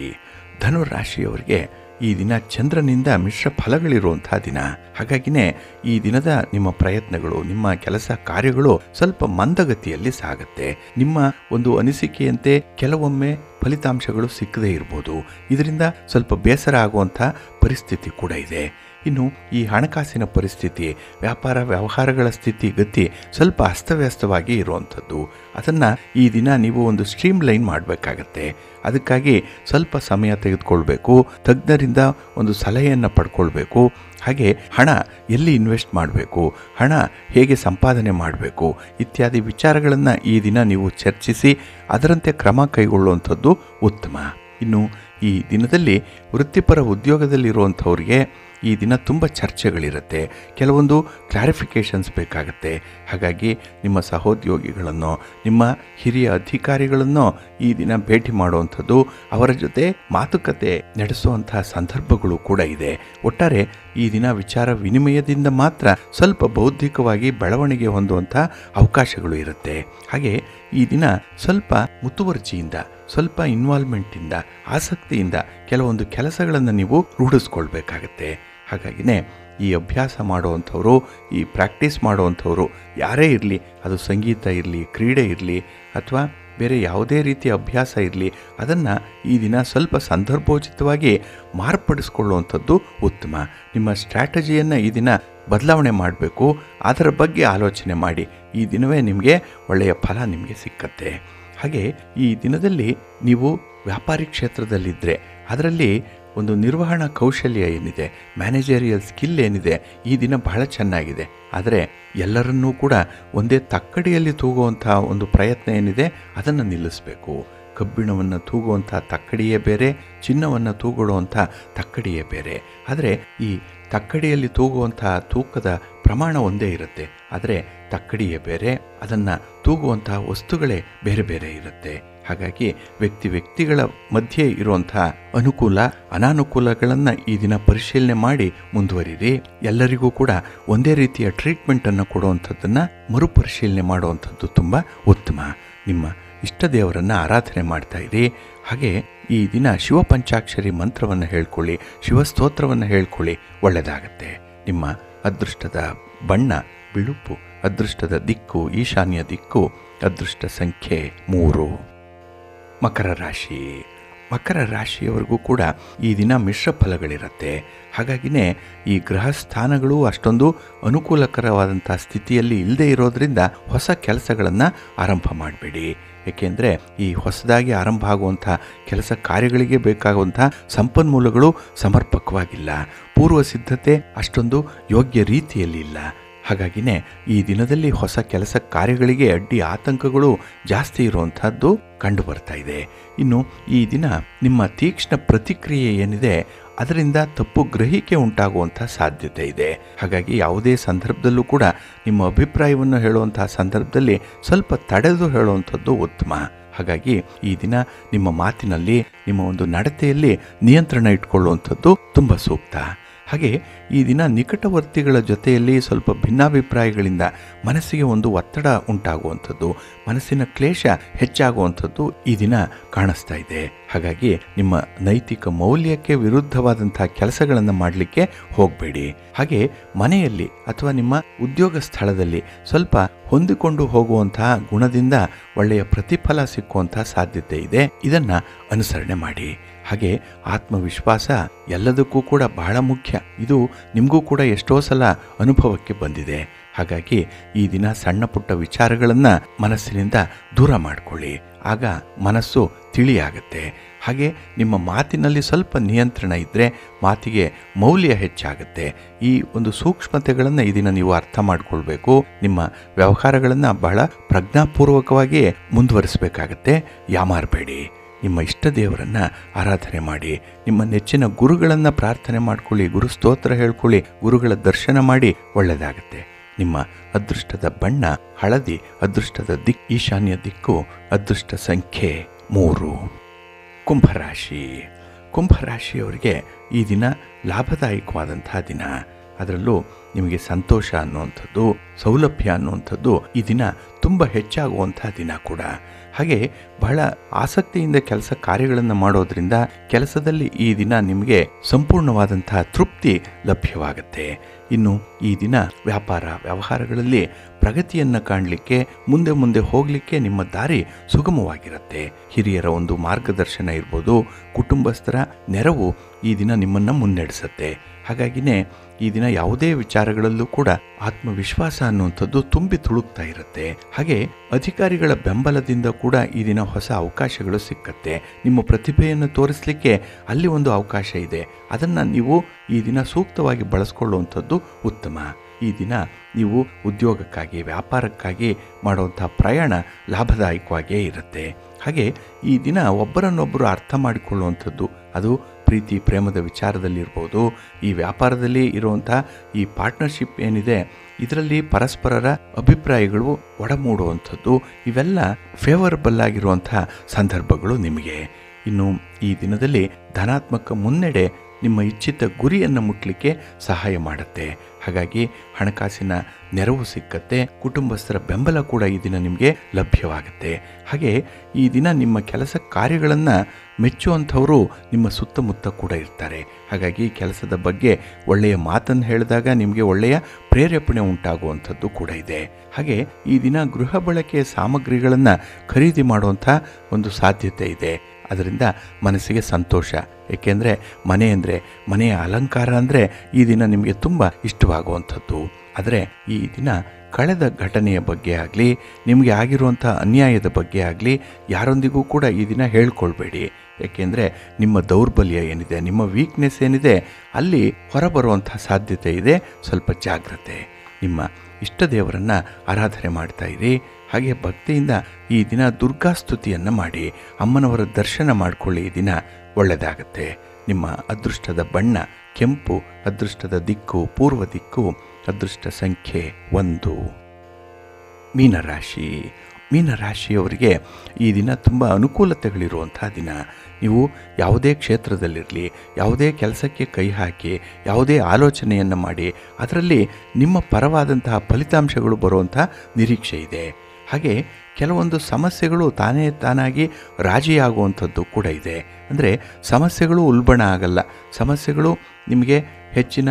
ಧನುರಾಶಿಯವರಿಗೆ ಈ ದಿನ ಚಂದ್ರನಿಂದ ಮಿಶ್ರ ಫಲಗಳಿರುವಂಥ ದಿನ. ಹಾಗಾಗಿನೇ ಈ ದಿನದ ನಿಮ್ಮ ಪ್ರಯತ್ನಗಳು, ನಿಮ್ಮ ಕೆಲಸ ಕಾರ್ಯಗಳು ಸ್ವಲ್ಪ ಮಂದಗತಿಯಲ್ಲಿ ಸಾಗುತ್ತೆ. ನಿಮ್ಮ ಒಂದು ಅನಿಸಿಕೆಯಂತೆ ಕೆಲವೊಮ್ಮೆ ಫಲಿತಾಂಶಗಳು ಸಿಕ್ಕದೇ ಇರ್ಬೋದು. ಇದರಿಂದ ಸ್ವಲ್ಪ ಬೇಸರ ಆಗುವಂಥ ಪರಿಸ್ಥಿತಿ ಕೂಡ ಇದೆ. ಇನ್ನು ಈ ಹಣಕಾಸಿನ ಪರಿಸ್ಥಿತಿ, ವ್ಯಾಪಾರ ವ್ಯವಹಾರಗಳ ಸ್ಥಿತಿ ಗತಿ ಸ್ವಲ್ಪ ಅಸ್ತವ್ಯಸ್ತವಾಗಿ ಇರುವಂಥದ್ದು. ಅದನ್ನು ಈ ದಿನ ನೀವು ಒಂದು ಸ್ಟ್ರೀಮ್ ಲೈನ್ ಮಾಡಬೇಕಾಗತ್ತೆ. ಅದಕ್ಕಾಗಿ ಸ್ವಲ್ಪ ಸಮಯ ತೆಗೆದುಕೊಳ್ಬೇಕು. ತಜ್ಞರಿಂದ ಒಂದು ಸಲಹೆಯನ್ನು ಪಡ್ಕೊಳ್ಬೇಕು. ಹಾಗೆ ಹಣ ಎಲ್ಲಿ ಇನ್ವೆಸ್ಟ್ ಮಾಡಬೇಕು, ಹಣ ಹೇಗೆ ಸಂಪಾದನೆ ಮಾಡಬೇಕು ಇತ್ಯಾದಿ ವಿಚಾರಗಳನ್ನು ಈ ದಿನ ನೀವು ಚರ್ಚಿಸಿ ಅದರಂತೆ ಕ್ರಮ ಕೈಗೊಳ್ಳುವಂಥದ್ದು ಉತ್ತಮ. ಇನ್ನು ಈ ದಿನದಲ್ಲಿ ವೃತ್ತಿಪರ ಉದ್ಯೋಗದಲ್ಲಿರುವಂಥವ್ರಿಗೆ ಈ ದಿನ ತುಂಬ ಚರ್ಚೆಗಳಿರುತ್ತೆ. ಕೆಲವೊಂದು ಕ್ಲಾರಿಫಿಕೇಷನ್ಸ್ ಬೇಕಾಗುತ್ತೆ. ಹಾಗಾಗಿ ನಿಮ್ಮ ಸಹೋದ್ಯೋಗಿಗಳನ್ನು, ನಿಮ್ಮ ಹಿರಿಯ ಅಧಿಕಾರಿಗಳನ್ನು ಈ ದಿನ ಭೇಟಿ ಮಾಡುವಂಥದ್ದು, ಅವರ ಜೊತೆ ಮಾತುಕತೆ ನಡೆಸುವಂತಹ ಸಂದರ್ಭಗಳು ಕೂಡ ಇದೆ. ಒಟ್ಟಾರೆ ಈ ದಿನ ವಿಚಾರ ವಿನಿಮಯದಿಂದ ಮಾತ್ರ ಸ್ವಲ್ಪ ಬೌದ್ಧಿಕವಾಗಿ ಬೆಳವಣಿಗೆ ಹೊಂದುವಂಥ ಅವಕಾಶಗಳು ಇರುತ್ತೆ. ಹಾಗೆ ಈ ದಿನ ಸ್ವಲ್ಪ ಮುತುವರ್ಜಿಯಿಂದ, ಸ್ವಲ್ಪ ಇನ್ವಾಲ್ವ್ಮೆಂಟಿಂದ, ಆಸಕ್ತಿಯಿಂದ ಕೆಲವೊಂದು ಕೆಲಸಗಳನ್ನು ನೀವು ರೂಢಿಸ್ಕೊಳ್ಬೇಕಾಗತ್ತೆ. ಹಾಗಾಗಿನೇ ಈ ಅಭ್ಯಾಸ ಮಾಡುವಂಥವರು, ಈ ಪ್ರಾಕ್ಟೀಸ್ ಮಾಡುವಂಥವರು ಯಾರೇ ಇರಲಿ, ಅದು ಸಂಗೀತ ಇರಲಿ, ಕ್ರೀಡೆ ಇರಲಿ ಅಥವಾ ಬೇರೆ ಯಾವುದೇ ರೀತಿಯ ಅಭ್ಯಾಸ ಇರಲಿ, ಅದನ್ನು ಈ ದಿನ ಸ್ವಲ್ಪ ಸಂದರ್ಭೋಚಿತವಾಗಿ ಮಾರ್ಪಡಿಸ್ಕೊಳ್ಳುವಂಥದ್ದು ಉತ್ತಮ. ನಿಮ್ಮ ಸ್ಟ್ರಾಟಜಿಯನ್ನು ಈ ದಿನ ಬದಲಾವಣೆ ಮಾಡಬೇಕು. ಅದರ ಬಗ್ಗೆ ಆಲೋಚನೆ ಮಾಡಿ. ಈ ದಿನವೇ ನಿಮಗೆ ಒಳ್ಳೆಯ ಫಲ ನಿಮಗೆ ಸಿಕ್ಕತ್ತೆ. ಹಾಗೆ ಈ ದಿನದಲ್ಲಿ ನೀವು ವ್ಯಾಪಾರಿ ಕ್ಷೇತ್ರದಲ್ಲಿದ್ದರೆ ಅದರಲ್ಲಿ ಒಂದು ನಿರ್ವಹಣಾ ಕೌಶಲ್ಯ ಏನಿದೆ, ಮ್ಯಾನೇಜರಿಯಲ್ ಸ್ಕಿಲ್ ಏನಿದೆ, ಈ ದಿನ ಬಹಳ ಚೆನ್ನಾಗಿದೆ. ಆದರೆ ಎಲ್ಲರನ್ನೂ ಕೂಡ ಒಂದೇ ತಕ್ಕಡಿಯಲ್ಲಿ ತೂಗುವಂಥ ಒಂದು ಪ್ರಯತ್ನ ಏನಿದೆ ಅದನ್ನು ನಿಲ್ಲಿಸಬೇಕು. ಕಬ್ಬಿಣವನ್ನು ತೂಗುವಂಥ ತಕ್ಕಡಿಯೇ ಬೇರೆ, ಚಿನ್ನವನ್ನು ತೂಗುವಂಥ ತಕ್ಕಡಿಯೇ ಬೇರೆ. ಆದರೆ ಈ ತಕ್ಕಡಿಯಲ್ಲಿ ತೂಗುವಂಥ ತೂಕದ ಪ್ರಮಾಣ ಒಂದೇ ಇರುತ್ತೆ. ಆದರೆ ತಕ್ಕಡಿಯೇ ಬೇರೆ, ಅದನ್ನು ತೂಗುವಂಥ ವಸ್ತುಗಳೇ ಬೇರೆ ಬೇರೆ ಇರುತ್ತೆ. ಹಾಗಾಗಿ ವ್ಯಕ್ತಿಗಳ ಮಧ್ಯೆ ಇರುವಂಥ ಅನುಕೂಲ ಅನಾನುಕೂಲಗಳನ್ನು ಈ ದಿನ ಪರಿಶೀಲನೆ ಮಾಡಿ ಮುಂದುವರಿರಿ. ಎಲ್ಲರಿಗೂ ಕೂಡ ಒಂದೇ ರೀತಿಯ ಟ್ರೀಟ್ಮೆಂಟನ್ನು ಕೊಡುವಂಥದ್ದನ್ನು ಮರುಪರಿಶೀಲನೆ ಮಾಡುವಂಥದ್ದು ತುಂಬ ಉತ್ತಮ. ನಿಮ್ಮ ಇಷ್ಟ ದೇವರನ್ನು ಆರಾಧನೆ ಮಾಡ್ತಾ ಇರಿ. ಹಾಗೆ ಈ ದಿನ ಶಿವಪಂಚಾಕ್ಷರಿ ಮಂತ್ರವನ್ನು ಹೇಳ್ಕೊಳ್ಳಿ, ಶಿವಸ್ತೋತ್ರವನ್ನು ಹೇಳ್ಕೊಳ್ಳಿ, ಒಳ್ಳೆಯದಾಗತ್ತೆ. ನಿಮ್ಮ ಅದೃಷ್ಟದ ಬಣ್ಣ ಬಿಳುಪು, ಅದೃಷ್ಟದ ದಿಕ್ಕು ಈಶಾನ್ಯ ದಿಕ್ಕು, ಅದೃಷ್ಟ ಸಂಖ್ಯೆ 3. ಮಕರ ರಾಶಿ. ಮಕರ ರಾಶಿಯವರೆಗೂ ಕೂಡ ಈ ದಿನ ಮಿಶ್ರ ಫಲಗಳಿರುತ್ತೆ. ಹಾಗಾಗಿನೇ ಈ ಗ್ರಹ ಸ್ಥಾನಗಳು ಅಷ್ಟೊಂದು ಅನುಕೂಲಕರವಾದಂಥ ಸ್ಥಿತಿಯಲ್ಲಿ ಇಲ್ಲದೆ ಇರೋದರಿಂದ ಹೊಸ ಕೆಲಸಗಳನ್ನು ಆರಂಭ ಮಾಡಬೇಡಿ. ಏಕೆಂದರೆ ಈ ಹೊಸದಾಗಿ ಆರಂಭ ಆಗುವಂಥ ಕೆಲಸ ಕಾರ್ಯಗಳಿಗೆ ಬೇಕಾಗುವಂಥ ಸಂಪನ್ಮೂಲಗಳು ಸಮರ್ಪಕವಾಗಿಲ್ಲ, ಪೂರ್ವ ಸಿದ್ಧತೆ ಅಷ್ಟೊಂದು ಯೋಗ್ಯ ರೀತಿಯಲ್ಲಿ ಇಲ್ಲ. ಹಾಗಾಗಿನೇ ಈ ದಿನದಲ್ಲಿ ಹೊಸ ಕೆಲಸ ಕಾರ್ಯಗಳಿಗೆ ಅಡ್ಡಿ ಆತಂಕಗಳು ಜಾಸ್ತಿ ಇರುವಂಥದ್ದು ಕಂಡು ಬರ್ತಾ ಇದೆ. ಇನ್ನು ಈ ದಿನ ನಿಮ್ಮ ತೀಕ್ಷ್ಣ ಪ್ರತಿಕ್ರಿಯೆ ಏನಿದೆ ಅದರಿಂದ ತಪ್ಪು ಗ್ರಹಿಕೆ ಉಂಟಾಗುವಂಥ ಸಾಧ್ಯತೆ ಇದೆ. ಹಾಗಾಗಿ ಯಾವುದೇ ಸಂದರ್ಭದಲ್ಲೂ ಕೂಡ ನಿಮ್ಮ ಅಭಿಪ್ರಾಯವನ್ನು ಹೇಳುವಂತಹ ಸಂದರ್ಭದಲ್ಲಿ ಸ್ವಲ್ಪ ತಡೆದು ಹೇಳುವಂಥದ್ದು ಉತ್ತಮ. ಹಾಗಾಗಿ ಈ ದಿನ ನಿಮ್ಮ ಮಾತಿನಲ್ಲಿ, ನಿಮ್ಮ ಒಂದು ನಡತೆಯಲ್ಲಿ ನಿಯಂತ್ರಣ ಇಟ್ಕೊಳ್ಳುವಂಥದ್ದು ತುಂಬ ಸೂಕ್ತ. ಹಾಗೆ ಈ ದಿನ ನಿಕಟವರ್ತಿಗಳ ಜೊತೆಯಲ್ಲಿ ಸ್ವಲ್ಪ ಭಿನ್ನಾಭಿಪ್ರಾಯಗಳಿಂದ ಮನಸ್ಸಿಗೆ ಒಂದು ಒತ್ತಡ ಉಂಟಾಗುವಂಥದ್ದು, ಮನಸ್ಸಿನ ಕ್ಲೇಶ ಹೆಚ್ಚಾಗುವಂಥದ್ದು ಈ ದಿನ ಕಾಣಿಸ್ತಾ ಇದೆ. ಹಾಗಾಗಿ ನಿಮ್ಮ ನೈತಿಕ ಮೌಲ್ಯಕ್ಕೆ ವಿರುದ್ಧವಾದಂಥ ಕೆಲಸಗಳನ್ನು ಮಾಡಲಿಕ್ಕೆ ಹೋಗಬೇಡಿ. ಹಾಗೆ ಮನೆಯಲ್ಲಿ ಅಥವಾ ನಿಮ್ಮ ಉದ್ಯೋಗ ಸ್ಥಳದಲ್ಲಿ ಸ್ವಲ್ಪ ಹೊಂದಿಕೊಂಡು ಹೋಗುವಂತಹ ಗುಣದಿಂದ ಒಳ್ಳೆಯ ಪ್ರತಿಫಲ ಸಿಕ್ಕುವಂಥ ಸಾಧ್ಯತೆ ಇದೆ. ಇದನ್ನು ಅನುಸರಣೆ ಮಾಡಿ. ಹಾಗೆ ಆತ್ಮವಿಶ್ವಾಸ ಎಲ್ಲದಕ್ಕೂ ಕೂಡ ಬಹಳ ಮುಖ್ಯ. ಇದು ನಿಮಗೂ ಕೂಡ ಎಷ್ಟೋ ಸಲ ಅನುಭವಕ್ಕೆ ಬಂದಿದೆ. ಹಾಗಾಗಿ ಈ ದಿನ ಸಣ್ಣ ಪುಟ್ಟ ವಿಚಾರಗಳನ್ನು ಮನಸ್ಸಿನಿಂದ ದೂರ ಮಾಡಿಕೊಳ್ಳಿ. ಆಗ ಮನಸ್ಸು ತಿಳಿಯಾಗುತ್ತೆ. ಹಾಗೆ ನಿಮ್ಮ ಮಾತಿನಲ್ಲಿ ಸ್ವಲ್ಪ ನಿಯಂತ್ರಣ ಇದ್ದರೆ ಮಾತಿಗೆ ಮೌಲ್ಯ ಹೆಚ್ಚಾಗುತ್ತೆ. ಈ ಒಂದು ಸೂಕ್ಷ್ಮತೆಗಳನ್ನು ಈ ದಿನ ನೀವು ಅರ್ಥ ಮಾಡಿಕೊಳ್ಬೇಕು. ನಿಮ್ಮ ವ್ಯವಹಾರಗಳನ್ನು ಬಹಳ ಪ್ರಜ್ಞಾಪೂರ್ವಕವಾಗಿ ಮುಂದುವರಿಸಬೇಕಾಗತ್ತೆ. ಯಾಮಾರಬೇಡಿ. ನಿಮ್ಮ ಇಷ್ಟ ದೇವರನ್ನು ಆರಾಧನೆ ಮಾಡಿ. ನಿಮ್ಮ ನೆಚ್ಚಿನ ಗುರುಗಳನ್ನು ಪ್ರಾರ್ಥನೆ ಮಾಡ್ಕೊಳ್ಳಿ, ಗುರು ಸ್ತೋತ್ರ ಹೇಳ್ಕೊಳ್ಳಿ, ಗುರುಗಳ ದರ್ಶನ ಮಾಡಿ, ಒಳ್ಳೆಯದಾಗತ್ತೆ. ನಿಮ್ಮ ಅದೃಷ್ಟದ ಬಣ್ಣ ಹಳದಿ, ಅದೃಷ್ಟದ ಈಶಾನ್ಯ ದಿಕ್ಕು, ಅದೃಷ್ಟ ಸಂಖ್ಯೆ 3. ಕುಂಭರಾಶಿ. ಕುಂಭರಾಶಿಯವರಿಗೆ ಈ ದಿನ ಲಾಭದಾಯಕವಾದಂತಹ ದಿನ. ಅದರಲ್ಲೂ ನಿಮಗೆ ಸಂತೋಷ ಅನ್ನುವಂಥದ್ದು, ಸೌಲಭ್ಯ ಅನ್ನುವಂಥದ್ದು ಈ ದಿನ ತುಂಬ ಹೆಚ್ಚಾಗುವಂಥ ದಿನ ಕೂಡ. ಹಾಗೆ ಬಹಳ ಆಸಕ್ತಿಯಿಂದ ಕೆಲಸ ಕಾರ್ಯಗಳನ್ನು ಮಾಡೋದ್ರಿಂದ ಕೆಲಸದಲ್ಲಿ ಈ ದಿನ ನಿಮಗೆ ಸಂಪೂರ್ಣವಾದಂತಹ ತೃಪ್ತಿ ಲಭ್ಯವಾಗುತ್ತೆ. ಇನ್ನು ಈ ದಿನ ವ್ಯಾಪಾರ ವ್ಯವಹಾರಗಳಲ್ಲಿ ಪ್ರಗತಿಯನ್ನು ಕಾಣಲಿಕ್ಕೆ, ಮುಂದೆ ಮುಂದೆ ಹೋಗಲಿಕ್ಕೆ ನಿಮ್ಮ ದಾರಿ ಸುಗಮವಾಗಿರುತ್ತೆ. ಹಿರಿಯರ ಒಂದು ಮಾರ್ಗದರ್ಶನ ಇರ್ಬೋದು, ಕುಟುಂಬಸ್ಥರ ನೆರವು ಈ ದಿನ ನಿಮ್ಮನ್ನು ಮುನ್ನಡೆಸುತ್ತೆ. ಹಾಗಾಗಿನೇ ಈ ದಿನ ಯಾವುದೇ ವಿಚಾರಗಳಲ್ಲೂ ಕೂಡ ಆತ್ಮವಿಶ್ವಾಸ ಅನ್ನುವಂಥದ್ದು ತುಂಬಿ ತುಳುಕ್ತಾ ಇರುತ್ತೆ. ಹಾಗೆ ಅಧಿಕಾರಿಗಳ ಬೆಂಬಲದಿಂದ ಕೂಡ ಈ ದಿನ ಹೊಸ ಅವಕಾಶಗಳು ಸಿಕ್ಕತ್ತೆ. ನಿಮ್ಮ ಪ್ರತಿಭೆಯನ್ನು ತೋರಿಸಲಿಕ್ಕೆ ಅಲ್ಲಿ ಒಂದು ಅವಕಾಶ ಇದೆ. ಅದನ್ನು ನೀವು ಈ ದಿನ ಸೂಕ್ತವಾಗಿ ಬಳಸ್ಕೊಳ್ಳುವಂಥದ್ದು ಉತ್ತಮ. ಈ ದಿನ ನೀವು ಉದ್ಯೋಗಕ್ಕಾಗಿ ವ್ಯಾಪಾರಕ್ಕಾಗಿ ಮಾಡುವಂಥ ಪ್ರಯಾಣ ಲಾಭದಾಯಕವಾಗಿಯೇ ಇರುತ್ತೆ. ಹಾಗೆ ಈ ದಿನ ಒಬ್ಬರನ್ನೊಬ್ಬರು ಅರ್ಥ ಮಾಡಿಕೊಳ್ಳುವಂಥದ್ದು, ಅದು ಪ್ರೀತಿ ಪ್ರೇಮದ ವಿಚಾರದಲ್ಲಿರ್ಬೋದು, ಈ ವ್ಯಾಪಾರದಲ್ಲಿ ಇರುವಂಥ ಈ ಪಾರ್ಟ್ನರ್ಶಿಪ್ ಏನಿದೆ ಇದರಲ್ಲಿ ಪರಸ್ಪರರ ಅಭಿಪ್ರಾಯಗಳು ಒಡಮೂಡುವಂಥದ್ದು, ಇವೆಲ್ಲ ಫೇವರಬಲ್ ಆಗಿರುವಂಥ ಸಂದರ್ಭಗಳು ನಿಮಗೆ. ಇನ್ನು ಈ ದಿನದಲ್ಲಿ ಧನಾತ್ಮಕ ಮುನ್ನಡೆ ನಿಮ್ಮ ಇಚ್ಛಿತ ಗುರಿಯನ್ನು ಮುಟ್ಟಲಿಕ್ಕೆ ಸಹಾಯ ಮಾಡುತ್ತೆ. ಹಾಗಾಗಿ ಹಣಕಾಸಿನ ನೆರವು ಸಿಕ್ಕತ್ತೆ. ಕುಟುಂಬಸ್ಥರ ಬೆಂಬಲ ಕೂಡ ಈ ದಿನ ನಿಮಗೆ ಲಭ್ಯವಾಗುತ್ತೆ. ಹಾಗೆ ಈ ದಿನ ನಿಮ್ಮ ಕೆಲಸ ಕಾರ್ಯಗಳನ್ನು ಮೆಚ್ಚುವಂಥವರು ನಿಮ್ಮ ಸುತ್ತಮುತ್ತ ಕೂಡ ಇರ್ತಾರೆ. ಹಾಗಾಗಿ ಕೆಲಸದ ಬಗ್ಗೆ ಒಳ್ಳೆಯ ಮಾತನ್ನು ಹೇಳಿದಾಗ ನಿಮಗೆ ಒಳ್ಳೆಯ ಪ್ರೇರೇಪಣೆ ಉಂಟಾಗುವಂಥದ್ದು ಕೂಡ ಇದೆ. ಹಾಗೆ ಈ ದಿನ ಗೃಹ ಬಳಕೆಯ ಸಾಮಗ್ರಿಗಳನ್ನು ಖರೀದಿ ಮಾಡುವಂಥ ಒಂದು ಸಾಧ್ಯತೆ ಇದೆ. ಅದರಿಂದ ಮನಸ್ಸಿಗೆ ಸಂತೋಷ. ಏಕೆಂದರೆ ಮನೆ ಅಂದರೆ, ಮನೆಯ ಅಲಂಕಾರ ಅಂದರೆ ಈ ದಿನ ನಿಮಗೆ ತುಂಬ ಇಷ್ಟವಾಗುವಂಥದ್ದು. ಆದರೆ ಈ ದಿನ ಕಳೆದ ಘಟನೆಯ ಬಗ್ಗೆ ಆಗಲಿ, ನಿಮಗೆ ಆಗಿರುವಂಥ ಅನ್ಯಾಯದ ಬಗ್ಗೆ ಆಗಲಿ ಯಾರೊಂದಿಗೂ ಕೂಡ ಈ ದಿನ ಹೇಳ್ಕೊಳ್ಬೇಡಿ. ಏಕೆಂದರೆ ನಿಮ್ಮ ದೌರ್ಬಲ್ಯ ಏನಿದೆ, ನಿಮ್ಮ ವೀಕ್ನೆಸ್ ಏನಿದೆ ಅಲ್ಲಿ ಹೊರಬರುವಂಥ ಸಾಧ್ಯತೆ ಇದೆ. ಸ್ವಲ್ಪ ಜಾಗ್ರತೆ. ನಿಮ್ಮ ಇಷ್ಟ ದೇವರನ್ನು ಆರಾಧನೆ ಮಾಡ್ತಾ ಇರಿ. ಹಾಗೆ ಭಕ್ತಿಯಿಂದ ಈ ದಿನ ದುರ್ಗಾಸ್ತುತಿಯನ್ನು ಮಾಡಿ, ಅಮ್ಮನವರ ದರ್ಶನ ಮಾಡಿಕೊಳ್ಳಿ. ಈ ದಿನ ಒಳ್ಳೆಯದಾಗತ್ತೆ. ನಿಮ್ಮ ಅದೃಷ್ಟದ ಬಣ್ಣ ಕೆಂಪು, ಅದೃಷ್ಟದ ದಿಕ್ಕು ಪೂರ್ವ ದಿಕ್ಕು, ಅದೃಷ್ಟ ಸಂಖ್ಯೆ 1. ಮೀನರಾಶಿ. ಮೀನರಾಶಿಯವರಿಗೆ ಈ ದಿನ ತುಂಬ ಅನುಕೂಲತೆಗಳಿರುವಂಥ ದಿನ. ನೀವು ಯಾವುದೇ ಕ್ಷೇತ್ರದಲ್ಲಿರಲಿ, ಯಾವುದೇ ಕೆಲಸಕ್ಕೆ ಕೈ ಹಾಕಿ, ಯಾವುದೇ ಆಲೋಚನೆಯನ್ನು ಮಾಡಿ ಅದರಲ್ಲಿ ನಿಮ್ಮ ಪರವಾದಂತಹ ಫಲಿತಾಂಶಗಳು ಬರುವಂಥ ನಿರೀಕ್ಷೆ ಇದೆ. ಹಾಗೆ ಕೆಲವೊಂದು ಸಮಸ್ಯೆಗಳು ತಾನಾಗಿ ರಾಜಿಯಾಗುವಂಥದ್ದು ಕೂಡ ಇದೆ. ಅಂದರೆ ಸಮಸ್ಯೆಗಳು ಉಲ್ಬಣ ಆಗಲ್ಲ, ಸಮಸ್ಯೆಗಳು ನಿಮಗೆ ಹೆಚ್ಚಿನ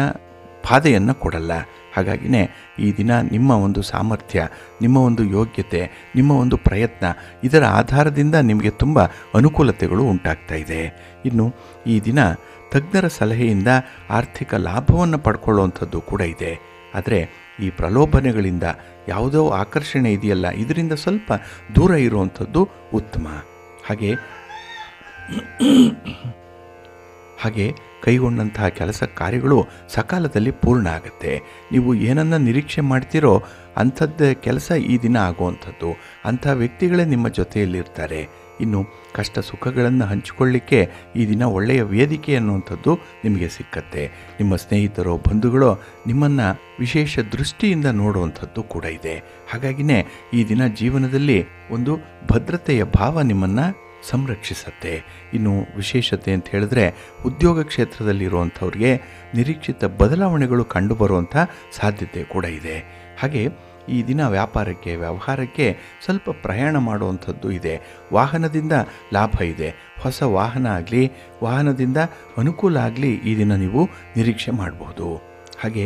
ಬಾಧೆಯನ್ನು ಕೊಡಲ್ಲ. ಹಾಗಾಗಿನೇ ಈ ದಿನ ನಿಮ್ಮ ಒಂದು ಸಾಮರ್ಥ್ಯ, ನಿಮ್ಮ ಒಂದು ಯೋಗ್ಯತೆ, ನಿಮ್ಮ ಒಂದು ಪ್ರಯತ್ನ, ಇದರ ಆಧಾರದಿಂದ ನಿಮಗೆ ತುಂಬ ಅನುಕೂಲತೆಗಳು ಉಂಟಾಗ್ತಾ ಇದೆ. ಇನ್ನು ಈ ದಿನ ತಜ್ಞರ ಸಲಹೆಯಿಂದ ಆರ್ಥಿಕ ಲಾಭವನ್ನು ಪಡ್ಕೊಳ್ಳುವಂಥದ್ದು ಕೂಡ ಇದೆ. ಆದರೆ ಈ ಪ್ರಲೋಭನೆಗಳಿಂದ ಯಾವುದೋ ಆಕರ್ಷಣೆ ಇದೆಯಲ್ಲ, ಇದರಿಂದ ಸ್ವಲ್ಪ ದೂರ ಇರುವಂಥದ್ದು ಉತ್ತಮ. ಹಾಗೆ ಕೈಗೊಂಡಂತಹ ಕೆಲಸ ಕಾರ್ಯಗಳು ಸಕಾಲದಲ್ಲಿ ಪೂರ್ಣ ಆಗುತ್ತೆ. ನೀವು ಏನನ್ನು ನಿರೀಕ್ಷೆ ಮಾಡ್ತೀರೋ ಅಂಥದ್ದೇ ಕೆಲಸ ಈ ದಿನ ಆಗುವಂಥದ್ದು. ಅಂಥ ವ್ಯಕ್ತಿಗಳೇ ನಿಮ್ಮ ಜೊತೆಯಲ್ಲಿರ್ತಾರೆ. ಇನ್ನು ಕಷ್ಟ ಸುಖಗಳನ್ನು ಹಂಚಿಕೊಳ್ಳಿಕ್ಕೆ ಈ ದಿನ ಒಳ್ಳೆಯ ವೇದಿಕೆ ಅನ್ನುವಂಥದ್ದು ನಿಮಗೆ ಸಿಕ್ಕತ್ತೆ. ನಿಮ್ಮ ಸ್ನೇಹಿತರೋ ಬಂಧುಗಳೋ ನಿಮ್ಮನ್ನು ವಿಶೇಷ ದೃಷ್ಟಿಯಿಂದ ನೋಡುವಂಥದ್ದು ಕೂಡ ಇದೆ. ಹಾಗಾಗಿನೇ ಈ ದಿನ ಜೀವನದಲ್ಲಿ ಒಂದು ಭದ್ರತೆಯ ಭಾವ ನಿಮ್ಮನ್ನು ಸಂರಕ್ಷಿಸತ್ತೆ. ಇನ್ನು ವಿಶೇಷತೆ ಅಂತ ಹೇಳಿದ್ರೆ ಉದ್ಯೋಗ ಕ್ಷೇತ್ರದಲ್ಲಿರುವಂಥವ್ರಿಗೆ ನಿರೀಕ್ಷಿತ ಬದಲಾವಣೆಗಳು ಕಂಡುಬರುವಂಥ ಸಾಧ್ಯತೆ ಕೂಡ ಇದೆ. ಹಾಗೆ ಈ ದಿನ ವ್ಯಾಪಾರಕ್ಕೆ ವ್ಯವಹಾರಕ್ಕೆ ಸ್ವಲ್ಪ ಪ್ರಯಾಣ ಮಾಡುವಂಥದ್ದು ಇದೆ. ವಾಹನದಿಂದ ಲಾಭ ಇದೆ. ಹೊಸ ವಾಹನ ಆಗಲಿ, ವಾಹನದಿಂದ ಅನುಕೂಲ ಆಗಲಿ ಈ ದಿನ ನೀವು ನಿರೀಕ್ಷೆ ಮಾಡಬಹುದು. ಹಾಗೆ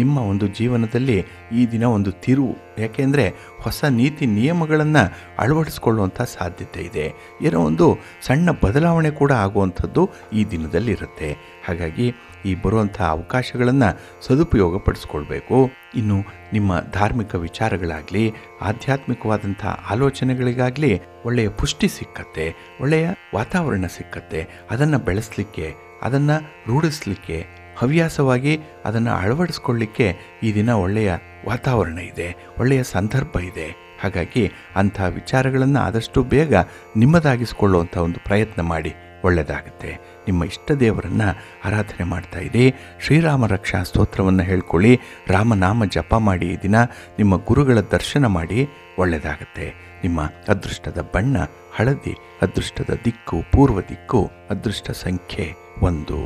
ನಿಮ್ಮ ಒಂದು ಜೀವನದಲ್ಲಿ ಈ ದಿನ ಒಂದು ತಿರುವು, ಯಾಕೆಂದರೆ ಹೊಸ ನೀತಿ ನಿಯಮಗಳನ್ನು ಅಳವಡಿಸ್ಕೊಳ್ಳುವಂಥ ಸಾಧ್ಯತೆ ಇದೆ. ಏನೋ ಒಂದು ಸಣ್ಣ ಬದಲಾವಣೆ ಕೂಡ ಆಗುವಂಥದ್ದು ಈ ದಿನದಲ್ಲಿರುತ್ತೆ. ಹಾಗಾಗಿ ಈ ಬರುವಂಥ ಅವಕಾಶಗಳನ್ನು ಸದುಪಯೋಗಪಡಿಸ್ಕೊಳ್ಬೇಕು. ಇನ್ನು ನಿಮ್ಮ ಧಾರ್ಮಿಕ ವಿಚಾರಗಳಾಗಲಿ, ಆಧ್ಯಾತ್ಮಿಕವಾದಂಥ ಆಲೋಚನೆಗಳಿಗಾಗಲಿ ಒಳ್ಳೆಯ ಪುಷ್ಟಿ ಸಿಕ್ಕತ್ತೆ, ಒಳ್ಳೆಯ ವಾತಾವರಣ ಸಿಕ್ಕತ್ತೆ. ಅದನ್ನು ಬೆಳೆಸಲಿಕ್ಕೆ, ಅದನ್ನು ರೂಢಿಸಲಿಕ್ಕೆ, ಹವ್ಯಾಸವಾಗಿ ಅದನ್ನು ಅಳವಡಿಸ್ಕೊಳ್ಳಿಕ್ಕೆ ಈ ದಿನ ಒಳ್ಳೆಯ ವಾತಾವರಣ ಇದೆ, ಒಳ್ಳೆಯ ಸಂದರ್ಭ ಇದೆ. ಹಾಗಾಗಿ ಅಂಥ ವಿಚಾರಗಳನ್ನು ಆದಷ್ಟು ಬೇಗ ನಿಮ್ಮದಾಗಿಸ್ಕೊಳ್ಳುವಂಥ ಒಂದು ಪ್ರಯತ್ನ ಮಾಡಿ, ಒಳ್ಳೆಯದಾಗುತ್ತೆ. ನಿಮ್ಮ ಇಷ್ಟ ದೇವರನ್ನು ಆರಾಧನೆ ಮಾಡ್ತಾ ಇರಿ. ಶ್ರೀರಾಮ ರಕ್ಷಾ ಸ್ತೋತ್ರವನ್ನು ಹೇಳ್ಕೊಳ್ಳಿ, ರಾಮನಾಮ ಜಪ ಮಾಡಿ. ಈ ದಿನ ನಿಮ್ಮ ಗುರುಗಳ ದರ್ಶನ ಮಾಡಿ, ಒಳ್ಳೆಯದಾಗುತ್ತೆ. ನಿಮ್ಮ ಅದೃಷ್ಟದ ಬಣ್ಣ ಹಳದಿ, ಅದೃಷ್ಟದ ದಿಕ್ಕು ಪೂರ್ವ ದಿಕ್ಕು, ಅದೃಷ್ಟ ಸಂಖ್ಯೆ 1.